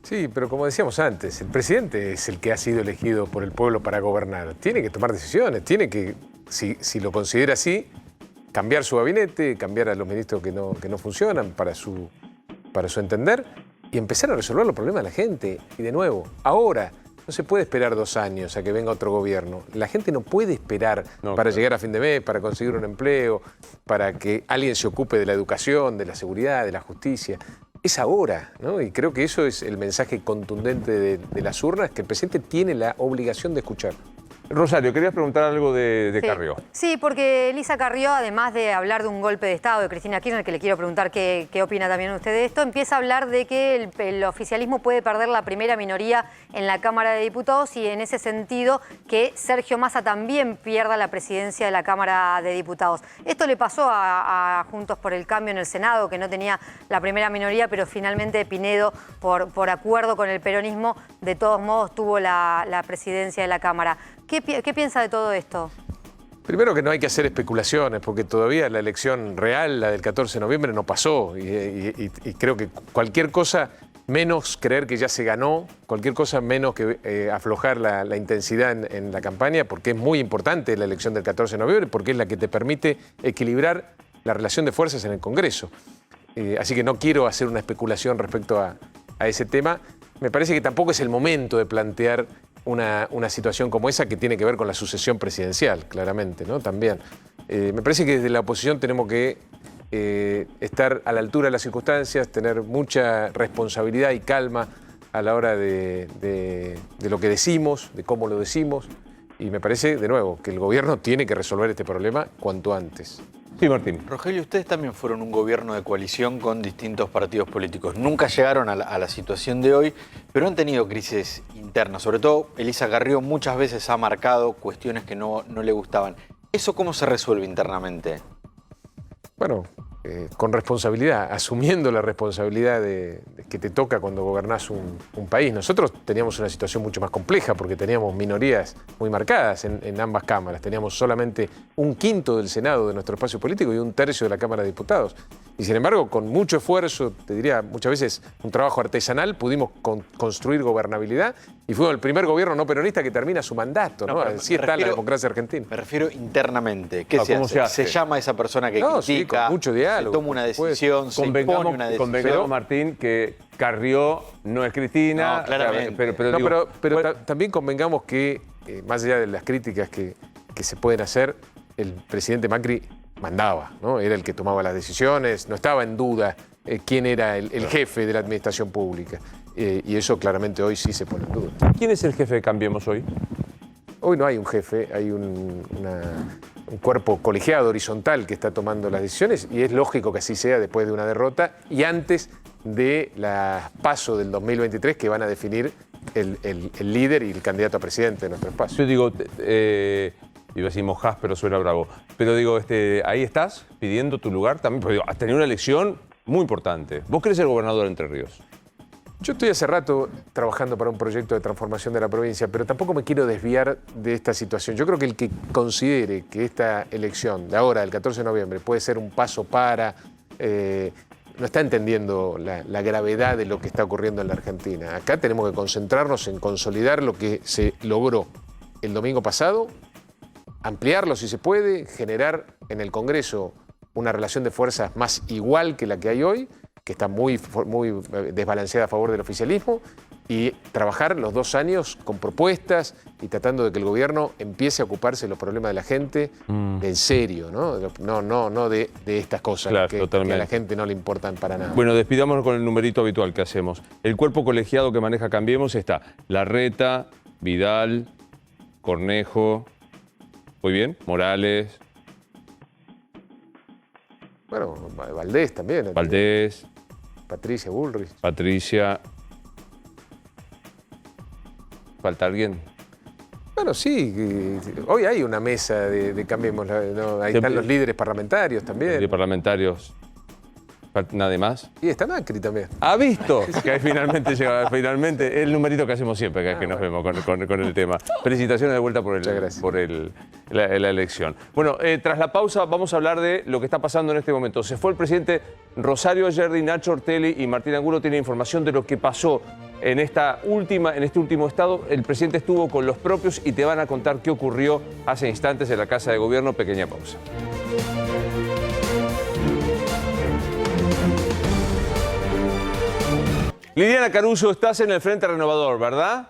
Sí, pero como decíamos antes, el presidente es el que ha sido elegido por el pueblo para gobernar. Tiene que tomar decisiones, tiene que, si lo considera así, cambiar su gabinete, cambiar a los ministros que no funcionan para su entender y empezar a resolver los problemas de la gente. Y de nuevo, ahora, no se puede esperar 2 años a que venga otro gobierno. La gente no puede esperar para llegar a fin de mes, para conseguir un empleo, para que alguien se ocupe de la educación, de la seguridad, de la justicia. Es ahora, ¿no? Y creo que eso es el mensaje contundente de las urnas, que el presidente tiene la obligación de escuchar. Rosario, querías preguntar algo de Carrió. Sí, porque Elisa Carrió, además de hablar de un golpe de Estado de Cristina Kirchner, que le quiero preguntar qué opina también usted de esto, empieza a hablar de que el oficialismo puede perder la primera minoría en la Cámara de Diputados y en ese sentido que Sergio Massa también pierda la presidencia de la Cámara de Diputados. Esto le pasó a Juntos por el Cambio en el Senado, que no tenía la primera minoría, pero finalmente Pinedo, por acuerdo con el peronismo, de todos modos tuvo la presidencia de la Cámara. ¿Qué piensa de todo esto? Primero que no hay que hacer especulaciones, porque todavía la elección real, la del 14 de noviembre, no pasó. Y creo que cualquier cosa menos creer que ya se ganó, cualquier cosa menos que aflojar la intensidad en la campaña, porque es muy importante la elección del 14 de noviembre, porque es la que te permite equilibrar la relación de fuerzas en el Congreso. Así que no quiero hacer una especulación respecto a ese tema. Me parece que tampoco es el momento de plantear una situación como esa, que tiene que ver con la sucesión presidencial, claramente, ¿no? También. Me parece que desde la oposición tenemos que estar a la altura de las circunstancias, tener mucha responsabilidad y calma a la hora de lo que decimos, de cómo lo decimos. Y me parece, de nuevo, que el gobierno tiene que resolver este problema cuanto antes. Sí, Martín. Rogelio, ustedes también fueron un gobierno de coalición con distintos partidos políticos. Nunca llegaron a la situación de hoy, pero han tenido crisis internas. Sobre todo, Elisa Carrió muchas veces ha marcado cuestiones que no le gustaban. ¿Eso cómo se resuelve internamente? Bueno, con responsabilidad, asumiendo la responsabilidad que te toca cuando gobernás un país. Nosotros teníamos una situación mucho más compleja porque teníamos minorías muy marcadas en ambas cámaras. Teníamos solamente 1/5 del Senado de nuestro espacio político y 1/3 de la Cámara de Diputados. Y sin embargo, con mucho esfuerzo, te diría muchas veces un trabajo artesanal, pudimos construir gobernabilidad y fuimos el primer gobierno no peronista que termina su mandato, ¿no? Así está la democracia argentina. Me refiero internamente. ¿Qué ¿Cómo se hace? ¿Se llama a esa persona que critica? Sí, con mucho diálogo. Se toma una decisión, se impone una decisión. Convengamos, Martín, que Carrió no es Cristina. No, claramente. Pero también convengamos que, más allá de las críticas que se pueden hacer, el presidente Macri mandaba, ¿no? Era el que tomaba las decisiones, no estaba en duda quién era el jefe de la administración pública. Y eso claramente hoy sí se pone en duda. ¿Quién es el jefe de Cambiemos hoy? Hoy no hay un jefe, hay un cuerpo colegiado, horizontal, que está tomando las decisiones y es lógico que así sea después de una derrota y antes de la PASO del 2023 que van a definir el líder y el candidato a presidente de nuestro espacio. Yo digo, iba a decir mojás, pero suena bravo. Pero digo, ahí estás pidiendo tu lugar también, porque digo, has tenido una elección muy importante. Vos querés ser gobernador de Entre Ríos. Yo estoy hace rato trabajando para un proyecto de transformación de la provincia, pero tampoco me quiero desviar de esta situación. Yo creo que el que considere que esta elección de ahora, del 14 de noviembre, puede ser un paso para... no está entendiendo la gravedad de lo que está ocurriendo en la Argentina. Acá tenemos que concentrarnos en consolidar lo que se logró el domingo pasado, ampliarlo si se puede, generar en el Congreso una relación de fuerzas más igual que la que hay hoy, que está muy desbalanceada a favor del oficialismo, y trabajar los 2 años con propuestas y tratando de que el gobierno empiece a ocuparse de los problemas de la gente en serio, ¿no? No de estas cosas Claro, que a la gente no le importan para nada. Bueno, despidámonos con el numerito habitual que hacemos. El cuerpo colegiado que maneja Cambiemos está Larreta, Vidal, Cornejo, muy bien, Morales. Bueno, Valdés también. Valdés. Patricia Bullrich. Patricia. ¿Falta alguien? Bueno, sí. Hoy hay una mesa de Cambiemos. ¿No? Ahí están los líderes parlamentarios también. Líderes parlamentarios. ¿Nada más? Y está Macri también. ¿Ha visto? Que ahí finalmente llega, el numerito que hacemos siempre, que es que nos vemos con el tema. Felicitaciones de vuelta por la elección. Bueno, tras la pausa vamos a hablar de lo que está pasando en este momento. Se fue el presidente Rosario Ayerdi, Nacho Ortelli y Martín Angulo tienen información de lo que pasó en este último estado. El presidente estuvo con los propios y te van a contar qué ocurrió hace instantes en la Casa de Gobierno. Pequeña pausa. Liliana Caruso, estás en el Frente Renovador, ¿verdad?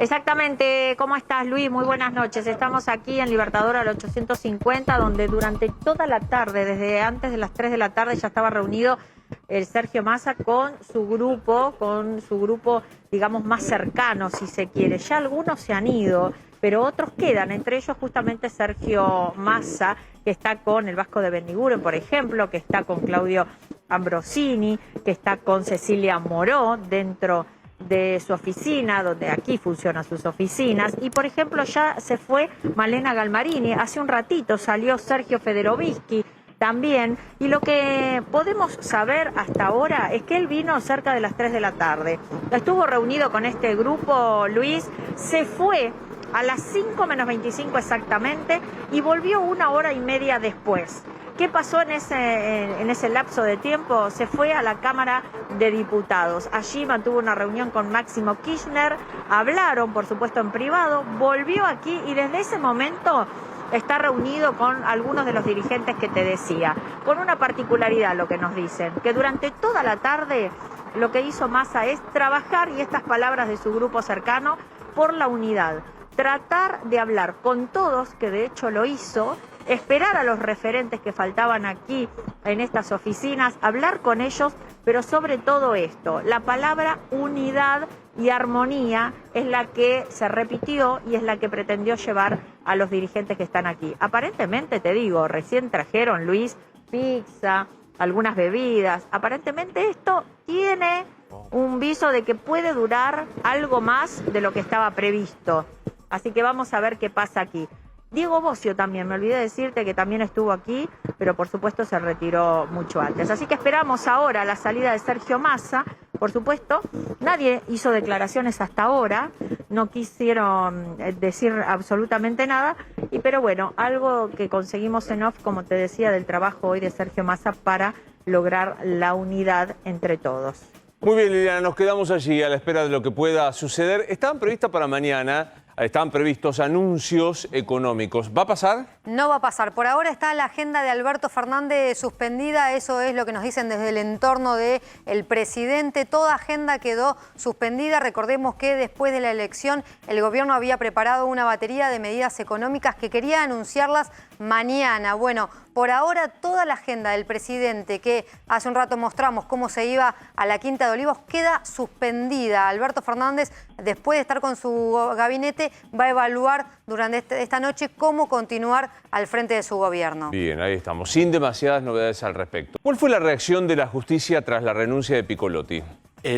Exactamente. ¿Cómo estás, Luis? Muy buenas noches. Estamos aquí en Libertador al 850, donde durante toda la tarde, desde antes de las 3 de la tarde, ya estaba reunido el Sergio Massa con su grupo, digamos, más cercano, si se quiere. Ya algunos se han ido, pero otros quedan, entre ellos justamente Sergio Massa, que está con el Vasco de Bendiguren, por ejemplo, que está con Claudio Ambrosini, que está con Cecilia Moró dentro de su oficina, donde aquí funcionan sus oficinas, y por ejemplo ya se fue Malena Galmarini, hace un ratito salió Sergio Federovisky también, y lo que podemos saber hasta ahora es que él vino cerca de las 3 de la tarde, estuvo reunido con este grupo, Luis, se fue a las 5 menos 25 exactamente y volvió 1 hora y media después. ¿Qué pasó en ese lapso de tiempo? Se fue a la Cámara de Diputados. Allí mantuvo una reunión con Máximo Kirchner, hablaron, por supuesto, en privado, volvió aquí y desde ese momento está reunido con algunos de los dirigentes que te decía. Con una particularidad, lo que nos dicen, que durante toda la tarde lo que hizo Massa es trabajar, y estas palabras de su grupo cercano, por la unidad. tratar de hablar con todos, que de hecho lo hizo, esperar a los referentes que faltaban aquí en estas oficinas, hablar con ellos, pero sobre todo esto, la palabra unidad y armonía es la que se repitió y es la que pretendió llevar a los dirigentes que están aquí. Aparentemente, te digo, recién trajeron, Luis, pizza, algunas bebidas. Aparentemente esto tiene un viso de que puede durar algo más de lo que estaba previsto. Así que vamos a ver qué pasa aquí. Diego Bossio también, me olvidé decirte que también estuvo aquí, pero por supuesto se retiró mucho antes. Así que esperamos ahora la salida de Sergio Massa. Por supuesto, nadie hizo declaraciones hasta ahora, no quisieron decir absolutamente nada, pero bueno, algo que conseguimos en off, como te decía, del trabajo hoy de Sergio Massa para lograr la unidad entre todos. Muy bien, Liliana, nos quedamos allí a la espera de lo que pueda suceder. Estaban previstas para mañana, estaban previstos anuncios económicos. ¿Va a pasar? No va a pasar. Por ahora está la agenda de Alberto Fernández suspendida. Eso es lo que nos dicen desde el entorno del presidente. Toda agenda quedó suspendida. Recordemos que después de la elección el gobierno había preparado una batería de medidas económicas que quería anunciarlas mañana. Bueno, por ahora toda la agenda del presidente, que hace un rato mostramos cómo se iba a la Quinta de Olivos, queda suspendida. Alberto Fernández, después de estar con su gabinete, va a evaluar durante esta noche cómo continuar al frente de su gobierno. Bien, ahí estamos, sin demasiadas novedades al respecto. ¿Cuál fue la reacción de la justicia tras la renuncia de Piccolotti?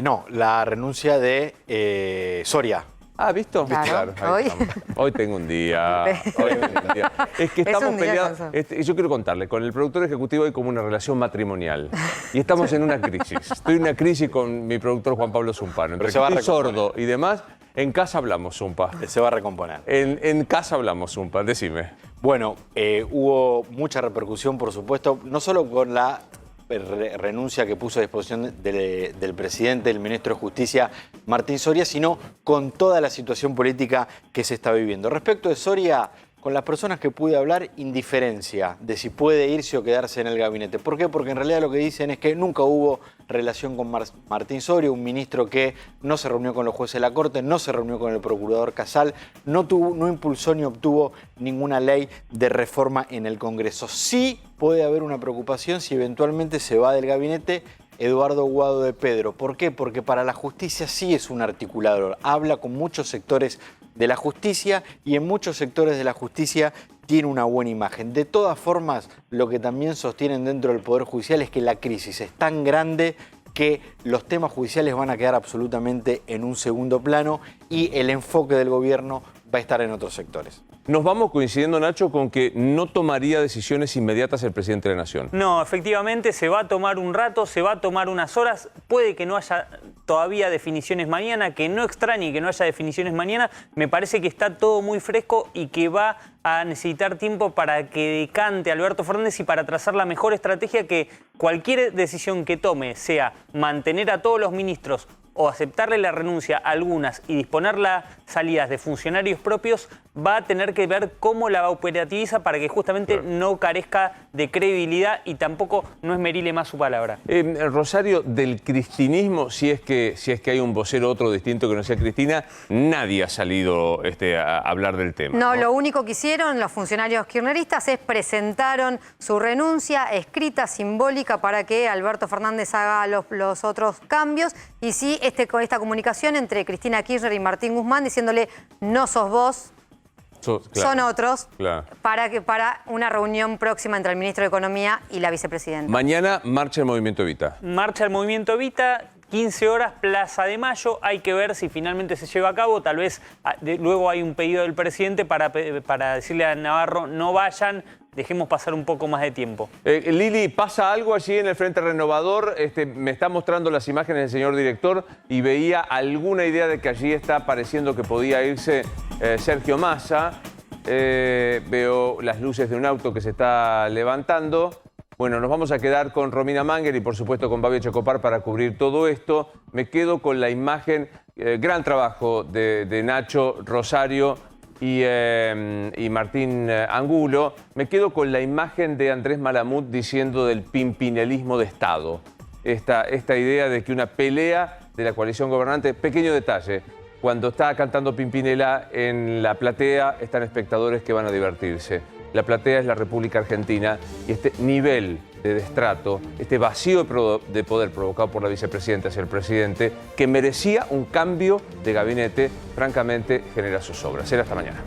No, la renuncia de Soria. Ah, ¿visto? Claro, Hoy tengo un día. Es que estamos peleados. Yo quiero contarle, con el productor ejecutivo hay como una relación matrimonial. Y estamos en una crisis. Estoy en una crisis con mi productor Juan Pablo Zumpano. Entre que estoy sordo y demás, en casa hablamos, Zumpa. Se va a recomponer. En casa hablamos, Zumpa, decime. Bueno, hubo mucha repercusión, por supuesto, no solo con la renuncia que puso a disposición del presidente, el ministro de Justicia, Martín Soria, sino con toda la situación política que se está viviendo. Respecto de Soria, con las personas que pude hablar, indiferencia de si puede irse o quedarse en el gabinete. ¿Por qué? Porque en realidad lo que dicen es que nunca hubo relación con Martín Soria, un ministro que no se reunió con los jueces de la Corte, no se reunió con el procurador Casal, no impulsó ni obtuvo ninguna ley de reforma en el Congreso. Sí puede haber una preocupación si eventualmente se va del gabinete Eduardo Guado de Pedro. ¿Por qué? Porque para la justicia sí es un articulador. Habla con muchos sectores de la justicia y en muchos sectores de la justicia tiene una buena imagen. De todas formas, lo que también sostienen dentro del Poder Judicial es que la crisis es tan grande que los temas judiciales van a quedar absolutamente en un segundo plano y el enfoque del gobierno va a estar en otros sectores. Nos vamos coincidiendo, Nacho, con que no tomaría decisiones inmediatas el presidente de la Nación. No, efectivamente se va a tomar un rato, se va a tomar unas horas. Puede que no haya todavía definiciones mañana, que no extrañe que no haya definiciones mañana. Me parece que está todo muy fresco y que va a necesitar tiempo para que decante Alberto Fernández y para trazar la mejor estrategia, que cualquier decisión que tome, sea mantener a todos los ministros o aceptarle la renuncia a algunas y disponer las salidas de funcionarios propios, va a tener que ver cómo la operativiza para que justamente no carezca de credibilidad y tampoco no esmerile más su palabra. Rosario, del cristinismo, si es que hay un vocero otro distinto que no sea Cristina, nadie ha salido a hablar del tema. No, lo único que hicieron los funcionarios kirchneristas es presentaron su renuncia escrita, simbólica, para que Alberto Fernández haga los otros cambios. Y sí, esta comunicación entre Cristina Kirchner y Martín Guzmán diciéndole no sos vos, claro, son otros, claro, para una reunión próxima entre el ministro de Economía y la vicepresidenta. Mañana marcha el Movimiento Evita. Marcha el Movimiento Evita, 15 horas, Plaza de Mayo. Hay que ver si finalmente se lleva a cabo. Tal vez luego hay un pedido del presidente para decirle a Navarro no vayan, dejemos pasar un poco más de tiempo. Lili, ¿pasa algo allí en el Frente Renovador? Me está mostrando las imágenes del señor director y veía alguna idea de que allí está pareciendo que podía irse Sergio Massa. Veo las luces de un auto que se está levantando. Bueno, nos vamos a quedar con Romina Manger y por supuesto con Babi Checopar para cubrir todo esto. Me quedo con la imagen, gran trabajo de Nacho, Rosario y Martín Angulo. Me quedo con la imagen de Andrés Malamud diciendo del pimpinelismo de Estado. Esta idea de que una pelea de la coalición gobernante, pequeño detalle, Cuando está cantando Pimpinela en la platea están espectadores que van a divertirse. La platea es la República Argentina y este nivel de destrato, este vacío de poder provocado por la vicepresidenta hacia el presidente, que merecía un cambio de gabinete, francamente genera sus obras. Será hasta mañana.